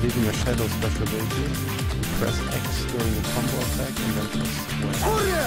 Leaving a shadow special ability, you press X during a combo attack and then press Y.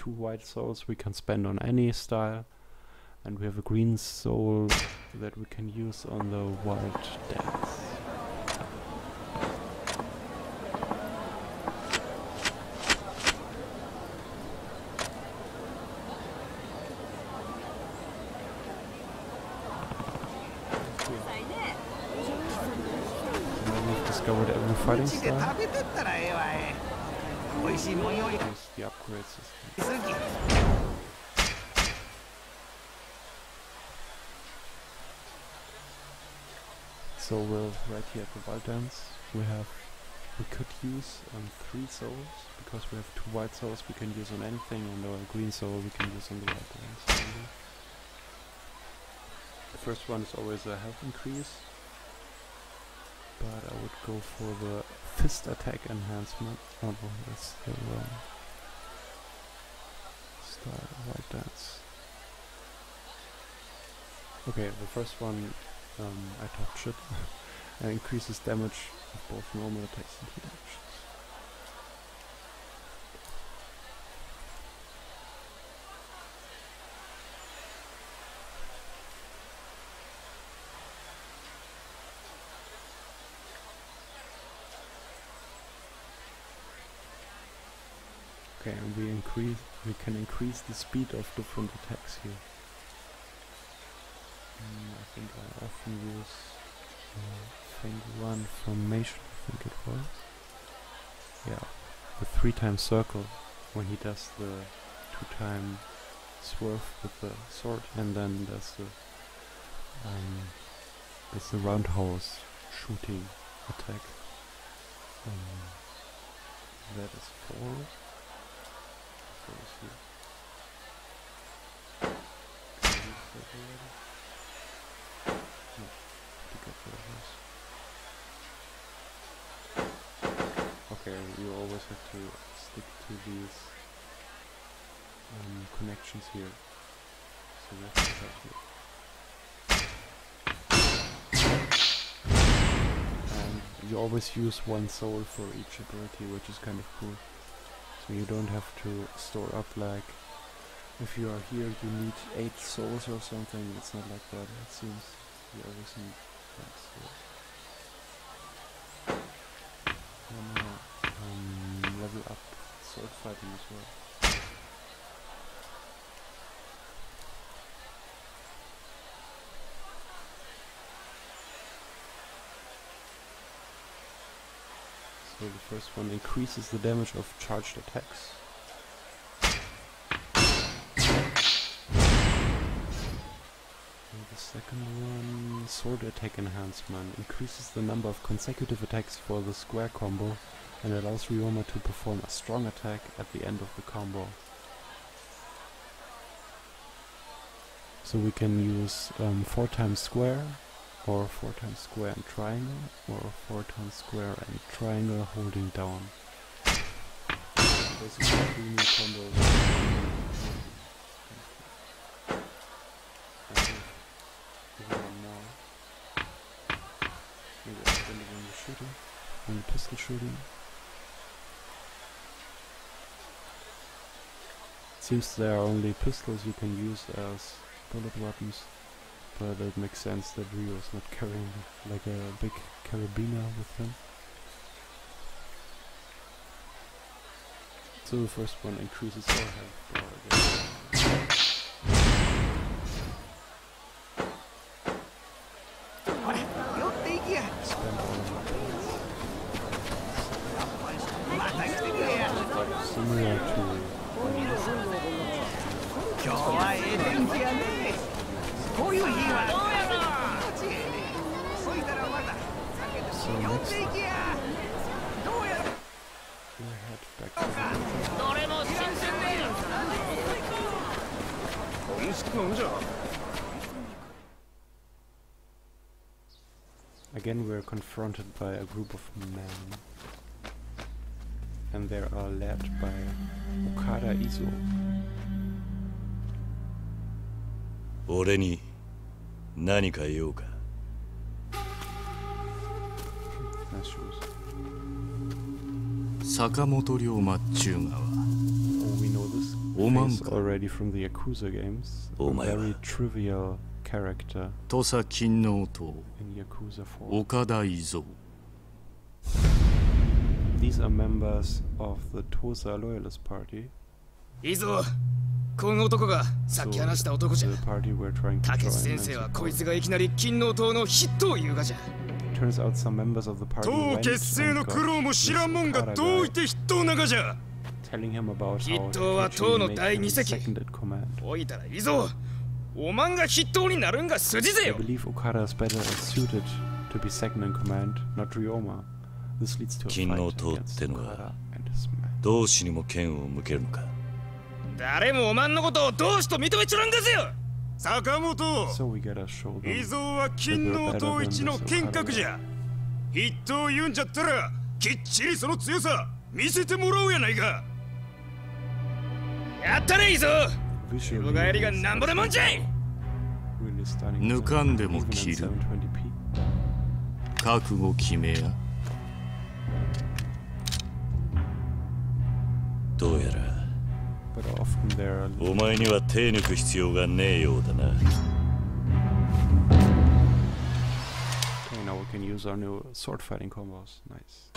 White souls we can spend on any style, and we have a green soul that we can use on the Wild Dance. And then we've discovered every fighting style. Use the upgrade system. So we're right here at the Wild Dance. We could use 3 souls because we have 2 white souls we can use on anything, and our green soul we can use on the Wild Dance. The first one is always a health increase, but I would go for the fist attack enhancement. Oh no, that's the wrong style. Wild Dance. Okay, the first one, I talked shit. Increases damage of both normal attacks and heat actions. Okay, and we can increase the speed of different attacks here. I think I often use Faint Run formation, I think it was. Yeah, the 3-time circle when he does the 2-time swerve with the sword, and then there's the roundhouse shooting attack. That is 4. So is here. Okay, you always have to stick to these connections here. So that's here. And you always use one soul for each ability, which is kind of cool. So you don't have to store up like if you are here you need 8 souls or something. It's not like that, it seems. You always need level up sword fighting as well. So the first one increases the damage of charged attacks. And the second one, sword attack enhancement, increases the number of consecutive attacks for the square combo and allows Ryoma to perform a strong attack at the end of the combo. So we can use 4 times square, or 4 times square and triangle, or 4 times square and triangle holding down. Basically 2 new combos. One more. Maybe I spend it on the shooting, on the pistol shooting. Seems there are only pistols you can use as bullet weapons. But it makes sense that Ryo is not carrying like a big carabiner with him. So the first one increases our health bar again. Spend all my points. Similar to so next we'll head back to again we're confronted by a group of men. And they are led by Okada Izo. 俺に何か用か。坂本龍馬っちゅうがは。We know this face already from the Yakuza games. A very trivial character 土佐勤王党 in Yakuza 4. 岡田伊蔵。These are members of the Tosa Loyalist Party. いいぞ。この男がさっき話した男じゃ。たけし先生はこいつがいきなり勤王党の筆頭を言うがじゃ。Turns out some members of the party 党結成の苦労も知らんもんがどういて筆頭ながじゃ。筆頭は党の第2席。おいたらいいぞ。おまんが筆頭になるんが筋ぜよ。I believe Okada is better suited to be second in command, not Ryoma. This leads to a fight against Okada and his men. 同志にも剣を向けるのか。誰もおまんのことを同志と認めちょらんがぜよ。坂本、伊蔵は勤王党一の剣客じゃ。筆頭言うんじゃったらきっちりその強さ見せてもらおうやないか。やったね伊蔵。人帰りがなんぼでもんじゃい。抜かんでも切る。覚悟決めや。どうやらお前には手抜く必要がねえようだな。Okay, now we can use our new sword fighting combos. Nice.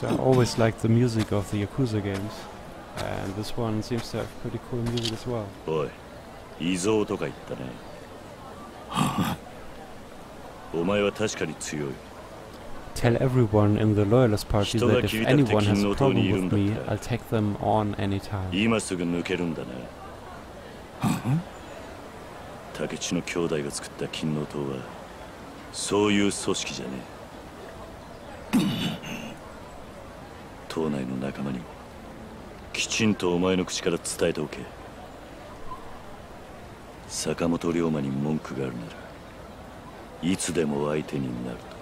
So I always liked the music of the Yakuza games, and this one seems to have pretty cool music as well. おい、異蔵とか言ったね。お前は確かに強い。Tell everyone in the Loyalist party that if anyone has a problem with me, I'll take them on anytime. 今すぐ抜けるんだな。竹地の兄弟が作った金の塔はそういう組織じゃねえ。島内の仲間にもきちんとお前の口から伝えておけ。坂本龍馬に文句があるならいつでも相手になると。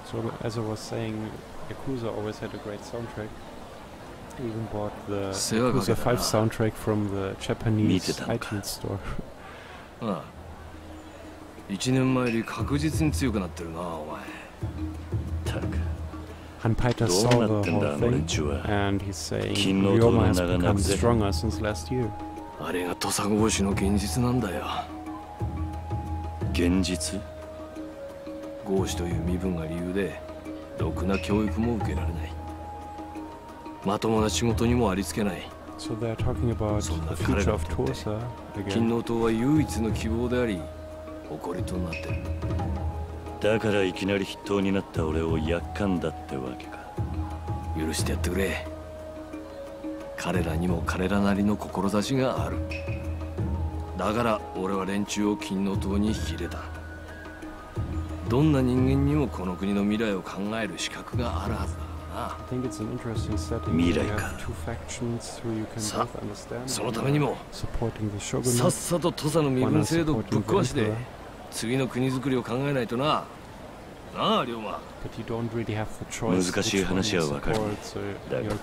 So as I was saying, Yakuza always had a great soundtrack. I even bought the Yakuza 5 soundtrack from the Japanese iTunes store. ああ、1年前より確実に強くなってるな、お前。たく。Hanpaita saw the whole thing, and he's saying Ryoma has become stronger since last year. あれが土佐合士の現実なんだよ。現実？合士という身分が理由で、ろくな教育も受けられない。まともな仕事にもありつけない。So they're talking about the future of Tosa again. 金の塔は唯一の希望であり、誇りとなってる。だからいきなり筆頭になった俺をやっかんだってわけか。許してやってくれ。彼らにも彼らなりの志がある。だから俺は連中を金の塔に引き入れた。どんな人間にもこの国の未来を考える資格があるはずだからな。未来か。さあ、そのためにもさっさと土佐の身分制度をぶっ壊して次の国づくりを考えないとな。なあ、龍馬。難しい話はわかる。だが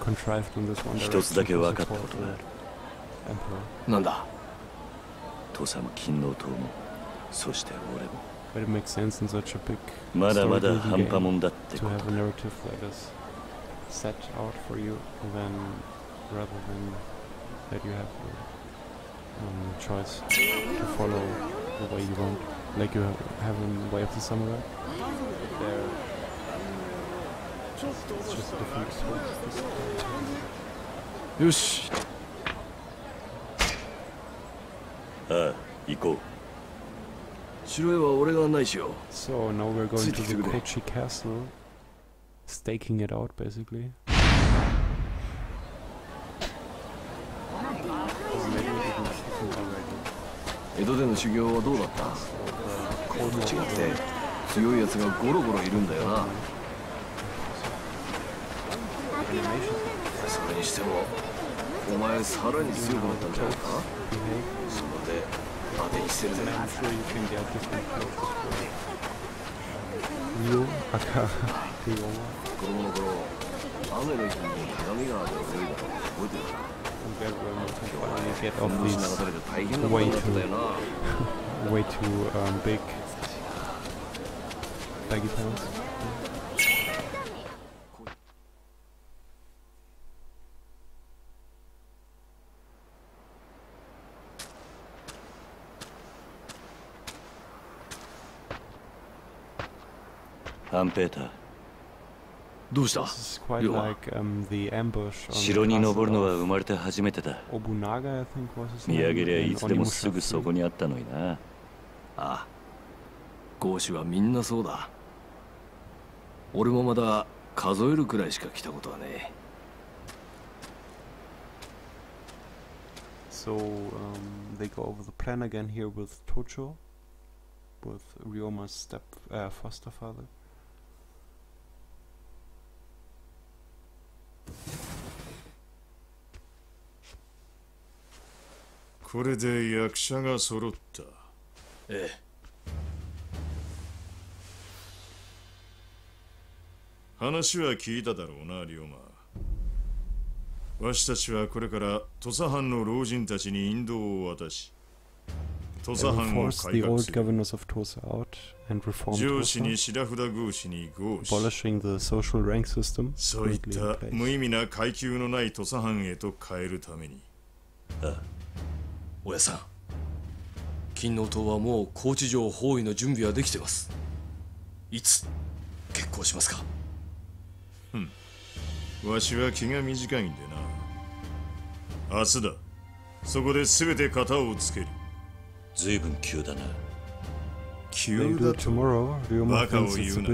一つだけ分かったことがある。なんだ。土佐も金の塔も、そして俺も。But it makes sense in such a big まだまだ半端もんだってこと to have a narrative that is set out for you, then rather than that you have a choice to follow the way you want, like you have in Way of the Samurai. It's just a different story. よし。ああ、行こう。城へは俺が案内しよう。 So now we're going to the Kochi Castle, staking it out basically. 江戸での修行はどうだった？こうと違って強いやつがゴロゴロいるんだよな。それにしてもお前さらに強くなったんじゃないか？その手当てにしてるぜ。子供の頃雨の日に波がある泳いだの覚えてるかな？運動し流されて大変なことになってたよな。 Way too big baggy pants. Hanpeita. どうした？ This is quite like the ambush on 城に登るのは生まれて初めてだ。 Obunaga, I think was his 見 name. 上げりゃいつでもすぐ Onimusha そこにあったのにな。ああ、豪士はみんなそうだ。俺もまだ数えるくらいしか来たことはね。 So they go over the plan again here with Tocho, with Ryoma's foster father. これで役者が揃った。ええ。話は聞いただろうな、龍馬。わしたちはこれから土佐藩の老人たちに引導を渡し、They will force the old governors of Tosa out and reform Tosa, abolishing the social rank system. そういった無意味な階級のない土佐藩へと変えるために。ああ、親さん、勤王党はもう高知城包囲の準備はできてます。いつ決行しますか？わしは気が短いんでな。明日だ。そこで全て型をつける。随分急だな。急だとバカを言うな。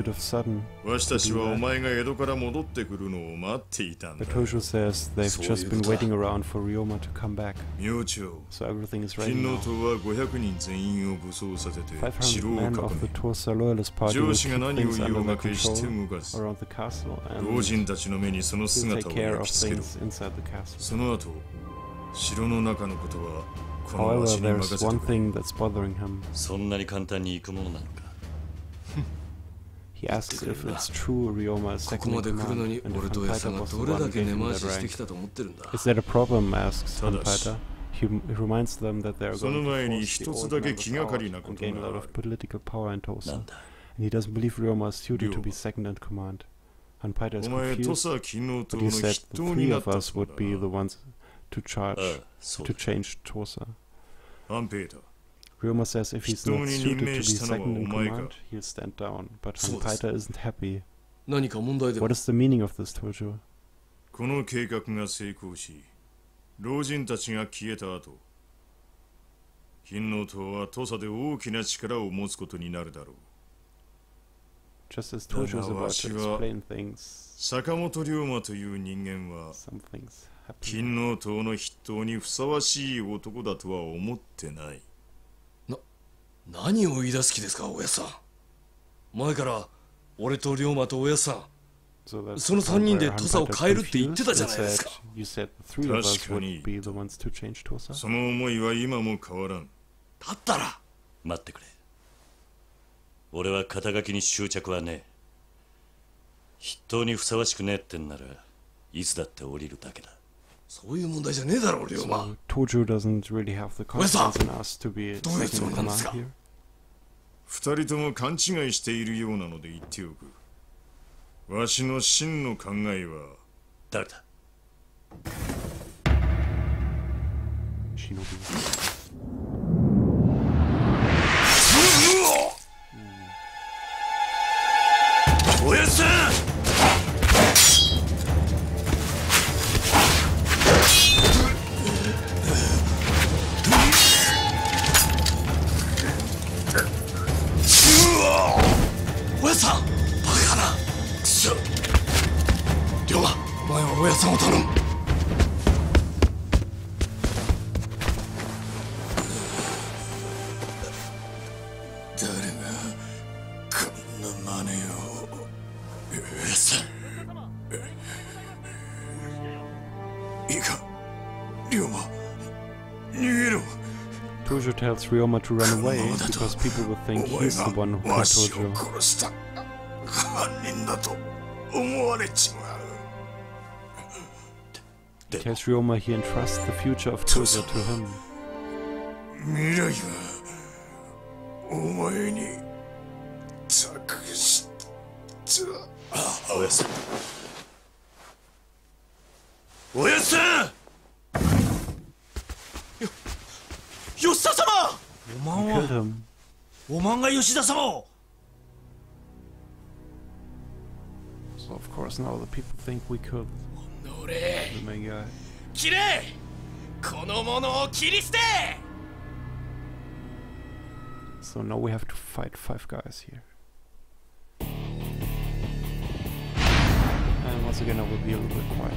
わしたちはお前が江戸から戻ってくるのを待っていたんだ。But Tojo says they've just been waiting around for Ryoma to come back. 明朝、 So everything is ready 勤王 now. 党は500人全員を武装させて城500を men 囲 of the め。 Tosa loyalist party 上 will 司が keep 何を things 言お under うが their 決して control 動かず、 around the castle 老 and 人たちの目にその will 姿 take を care 焼 of き付けろ。 things inside the castle. その後、城の中のことはこの However, わしに任 there's せて one くれ。 thing that's bothering him. そんなに簡単に行くものなのか。He asks if it's true Ryoma is ここ second ま in で来るの command に and 俺 if と親さん Hanpaita が was the どれ one だ who け gave 根 him 回 that ししてき rank. たと思ってるんだ。 Is that a problem? asks ただし、 Hanpaita. He reminds them that they are そ going の to 前に force the 一つ old だけ members 気がか out りなこ and と gain a が lot あ of る。 political power in Tosa. なんだ。 And he doesn't believe Ryoma's duty to be Ryoma. second in command. Hanpaita is お前、土 confused, 佐勤王党 but の he 筆 said the 頭に three なっ of た us そう would だ be な。 the ones to charge, ああ、そう to だ。 change Tosa. 安平だ。 Ryoma says if he's not 人に suited 任 to 命 be したのは second in お前か。 command, he'll stand down. But そうです。 Hanpaita isn't happy. 何か問題でも What is the meaning of this, Tojo? この計画が成功し、老人たちが消えた後、勤王党は土佐で大きな力を持つことになるだろう。 Just as Tojo is about to explain things, 坂本龍馬という人間は something's happening. 勤王党の筆頭にふさわしい男だとは思ってない。何を言い出す気ですか、親さん。前から俺と龍馬と親さん、 So that's その3人で土佐を Hanpaita's 変えるって言って confused たじゃ and ないですか。 You said the three of us 確かに。 would be the ones to change Tosa. その思いは今も変わらん。だったら待ってくれ。俺は肩書きに執着はねえ。筆頭にふさわしくねえってんならいつだって降りるだけだ。そういう問題じゃねえだろう、龍馬。 So Tojo doesn't really have the confidence in us to be どういうつ second も in りなんです command か？ here. 二人とも勘違いしているようなので言っておく。わしの真の考えは誰だ？ Shinobi. おやっさん！親さん、バカな。くそ。龍馬、お前は親さんを頼む。誰がこんな真似を。親さん。いいか、龍馬、逃げろ。 Tojo tells Ryoma to run away because people will think he's the one who killed Tojo. 殺した犯人だと思われちまう。 He tells Ryoma he entrusts the future of Tojo to him. 未来はお前に託したおやっさん。おやっさん！吉田様！He killed him. おまんが吉田様を。 So of course now the people think we killed 俺、 the main guy. 切れ！この者を切り捨て！ So now we have to fight 5 guys here. And once again I will be a little bit quiet.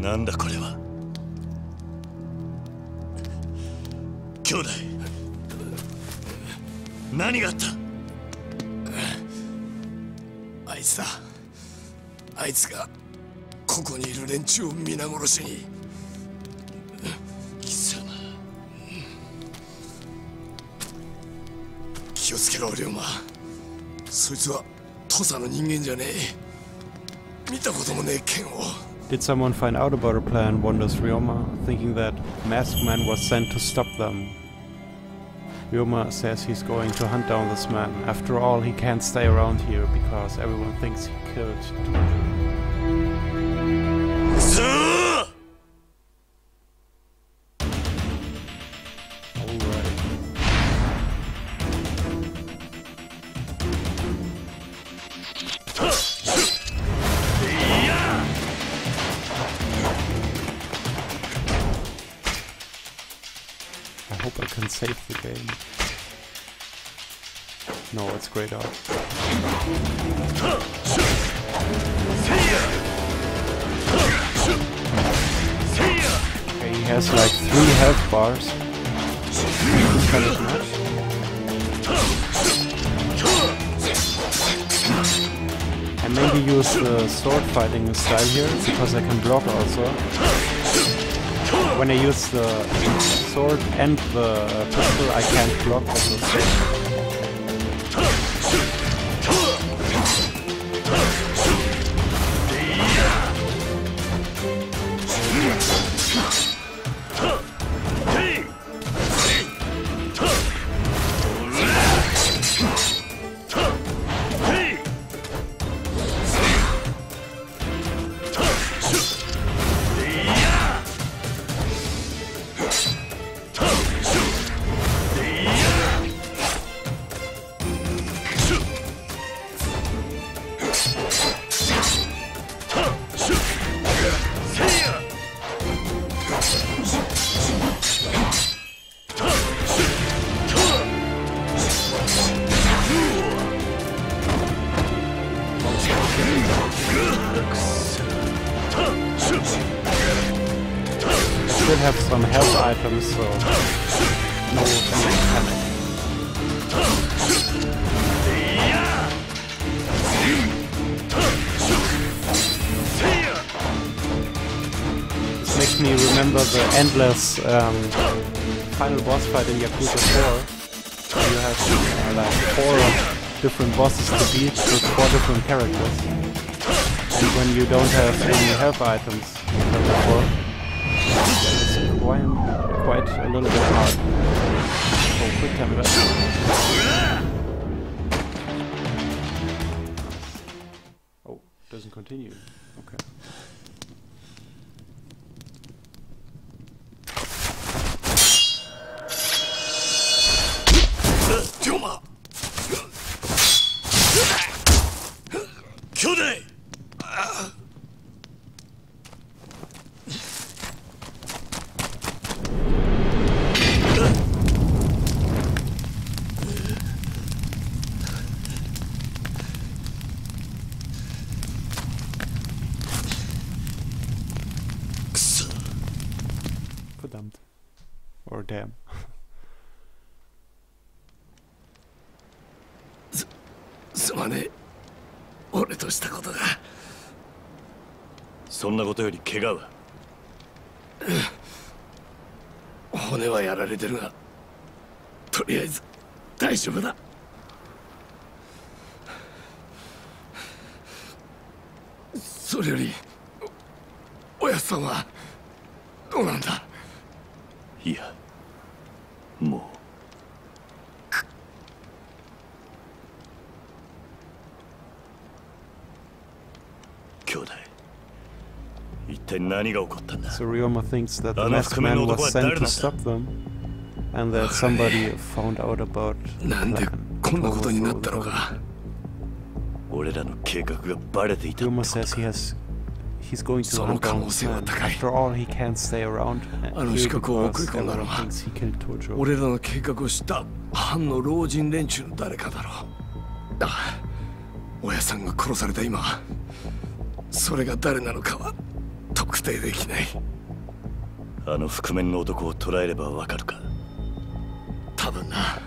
なんだこれは。兄弟、何があった。あいつだ。あいつがここにいる連中を皆殺しに。貴様、気をつけろ龍馬。そいつは土佐の人間じゃねえ。見たこともねえ剣を。Did someone find out about a plan, wonders Ryoma, thinking that Masked Man was sent to stop them. Ryoma says he's going to hunt down this man. After all, he can't stay around here because everyone thinks he killed Tojo. I hope I can save the game. No, it's grayed out. Okay, he has like 3 health bars. This kind of much. And maybe use the sword fighting style here, because I can block also. When I use the sword and the pistol, I can't block at the same time. Have some health items, so no panic. This makes me remember the endless final boss fight in Yakuza 4. You have like 4 different bosses to beat with 4 different characters. And when you don't have any health items before, it's quite a little bit hard. Oh, quick time event. Oh, doesn't continue. Okay. Verdammt. Or damn. すまねえ。俺としたことが。そんなことより怪我は。骨はやられてるが、とりあえず大丈夫だ。それよりおやっさんはどうなんだ。いや、もう。兄弟、一体何が起こったんだ。So Ryoma thinks that the masked man was sent to stop them, and that somebody found out about the plan. なんでこんなことになったのか。俺らの計画がバレていた。Ryoma says he's going to hunt down the man. After all, he can't stay around here because everyone thinks he killed Tojo. 俺らの計画を知った藩の老人連中の誰かだろう。ああ、親さんが殺された今、それが誰なのかは特特定できない。あの覆面の男を捕らえればわかるか。多分な。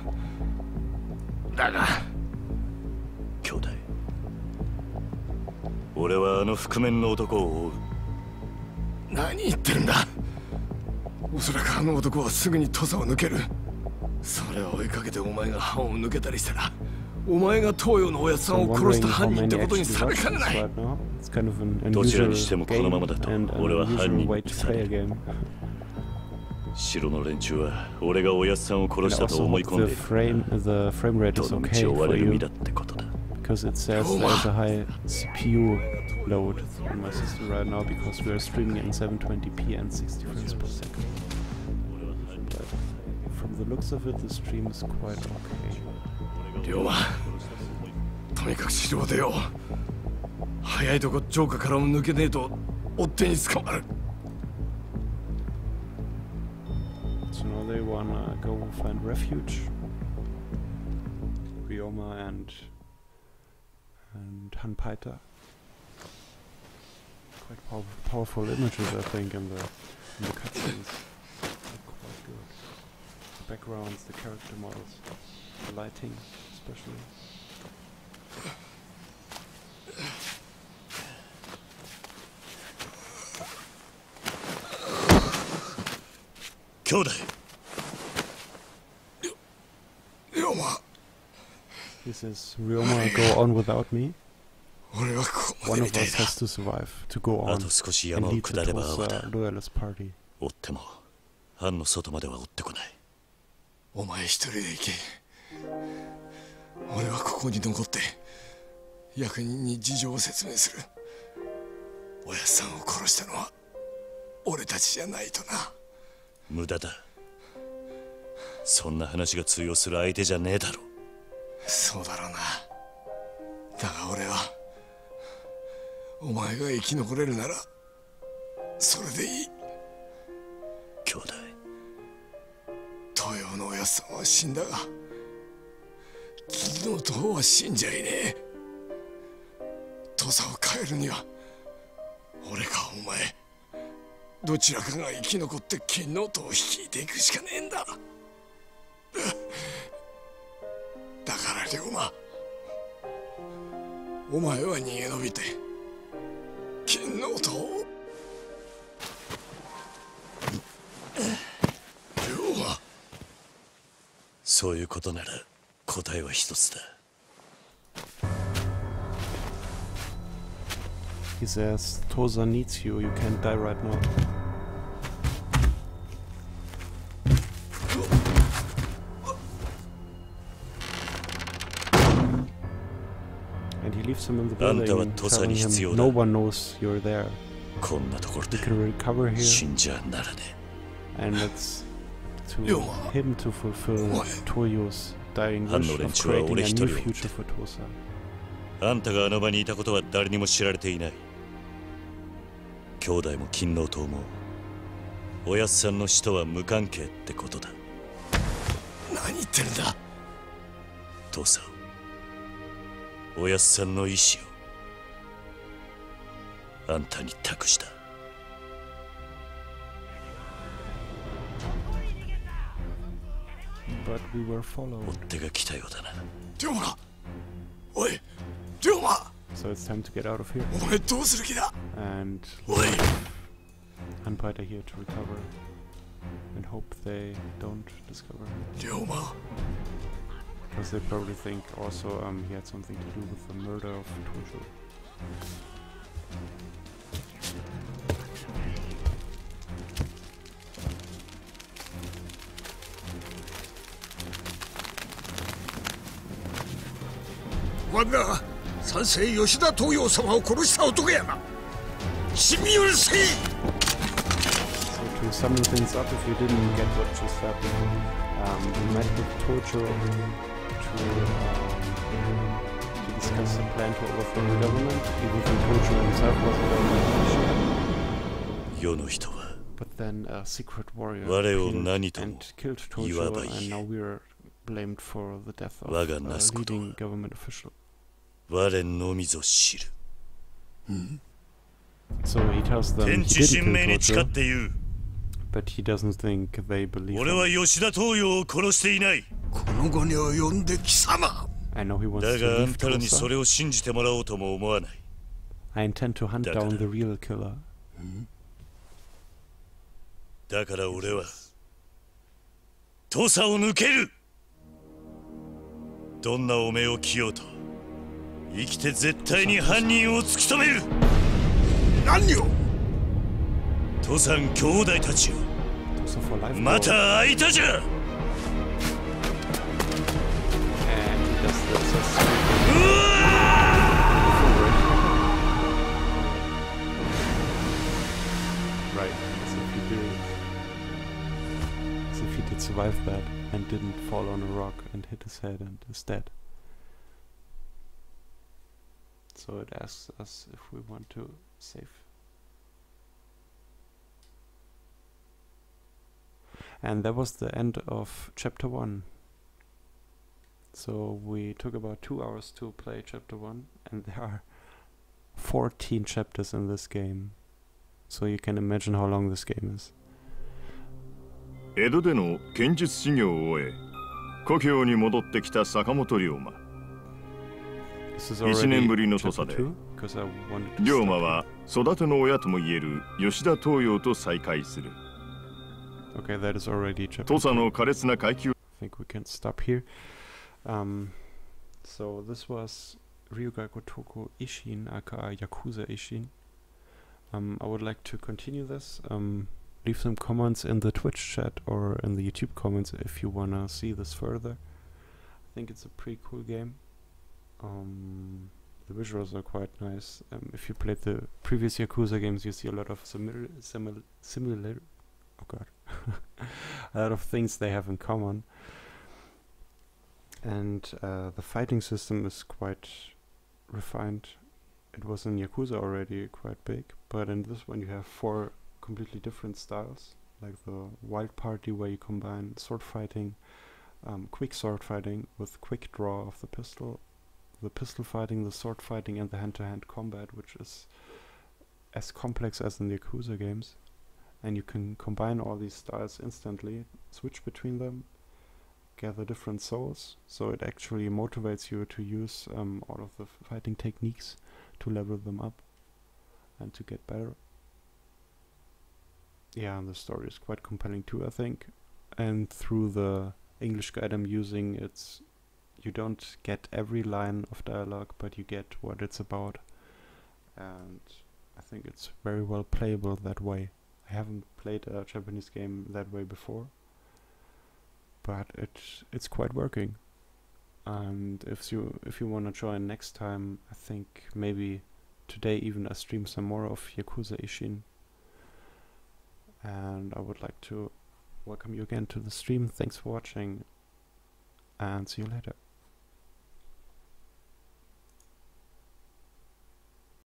だが兄弟、俺はあの覆面の男を追う。何言ってるんだ。おそらくあの男はすぐに土佐を抜ける。それを追いかけてお前が歯を抜けたりしたら、お前が東洋のおやつさんを殺した犯人ってことにされかねない。どちらにしてもこのままだと俺は犯人にされる。城の連中は俺がおやつさんを殺したと思い込んでいる。どの道を割れる身だってことだ。Because it says there's a high CPU load on my system right now because we are streaming in 720p and 60 frames per second. But from the looks of it, the stream is quite okay. 龍馬、とにかく城を出よう。早いとこ城下からも抜けねえと追っ手に捕まる。So now they wanna go find refuge. Ryoma and Hanpaita. Quite powerful images, I think, in the cutscenes. They're quite good. The backgrounds, the character models, the lighting, especially. 兄弟。龍馬。He says, Ryoma, go on without me. One of us has to survive, to go on, and lead the Tosa loyalist party. 追っても、藩の外までは追ってこない。お前一人で行け。俺はここに残って、役人に事情を説明する。おやっさんを殺したのは、俺たちじゃないとな。無駄だ。そんな話が通用する相手じゃねえだろ。そうだろうな。だが俺はお前が生き残れるならそれでいい。兄弟、東洋のおやっさんは死んだが金の塔は死んじゃいねえ。土佐を変えるには俺かお前どちらかが生き残って金の塔を率いていくしかねえんだ。だから龍馬、お前は逃げ延びて金の塔を。龍馬、そういうことなら答えは一つだ。He says, Tosa needs you, you can't die right now. And he leaves him in the building, telling him no one knows you're there. You can recover here, and it's to him to fulfill Toyo's dying wish of creating a new future for Tosa. あんたがあの場にいたことは誰にも知られていない。兄弟も金の塔もおやっさんの死とは無関係ってことだ。何言ってるんだ。父さん、おやっさんの意志をあんたに託した。But we were followed. 追っ手が来たようだな。龍馬、おい、龍馬。So it's time to get out of here. お前どうする気だ。And Hanpaita here to recover and hope they don't discover him. 龍馬。Because they probably think also he had something to do with the murder of Tojo. What the? 三世吉田東洋様を殺した男やな。死に許せ。 So to sum things up, if you didn't get what just happened, we met with Tojo to discuss a plan to overthrow the government. Even though Tojo himself was a government official. 世の人は But then a secret warrior 我を何と and killed Tojo, and now we're blamed for the death of a leading government official. 我のみぞ知る。So he tells them he didn't kill Gojo, but he doesn't think they believe him. I know he wants to leave Tosa. I intend to hunt down the real killer. だから俺は土佐を抜ける。どんな汚名を着ようと生きて絶対に犯人を突き止める。何を？土佐兄弟たちよ。また会いたじゃ。Survived that and didn't fall on a rock and hit his head and is dead. So it asks us if we want to save. And that was the end of chapter 1. So we took about 2 hours to play chapter 1, and there are 14 chapters in this game. So you can imagine how long this game is. 江戸での剣術修行を終え故郷に戻ってきた坂本龍馬。1年ぶりの土佐で龍馬は育ての親ともいえる吉田東洋と再会する。土佐の苛烈な階級。I think we can stop here. So this was Ryuga Gotoku Ishin, aka Yakuza Ishin. I would like to continue this. Leave some comments in the Twitch chat or in the YouTube comments if you wanna see this further. I think it's a pretty cool game. The visuals are quite nice. If you played the previous Yakuza games, you see a lot of similar oh god, a lot of things they have in common. And the fighting system is quite refined. It was in Yakuza already quite big, but in this one you have 4 completely different styles, like the wild party where you combine sword fighting, quick sword fighting with quick draw of the pistol fighting, the sword fighting, and the hand-to-hand combat, which is as complex as in the Yakuza games. And you can combine all these styles instantly, switch between them, gather different souls, so it actually motivates you to use all of the fighting techniques to level them up and to get better. Yeah, and the story is quite compelling too, I think. And through the English guide I'm using, you don't get every line of dialogue, but you get what it's about. And I think it's very well playable that way. I haven't played a Japanese game that way before, but it's quite working. And if you want to join next time, I think maybe today even I stream some more of Yakuza Ishin. And I would like to welcome you again to the stream. Thanks for watching, and see you later.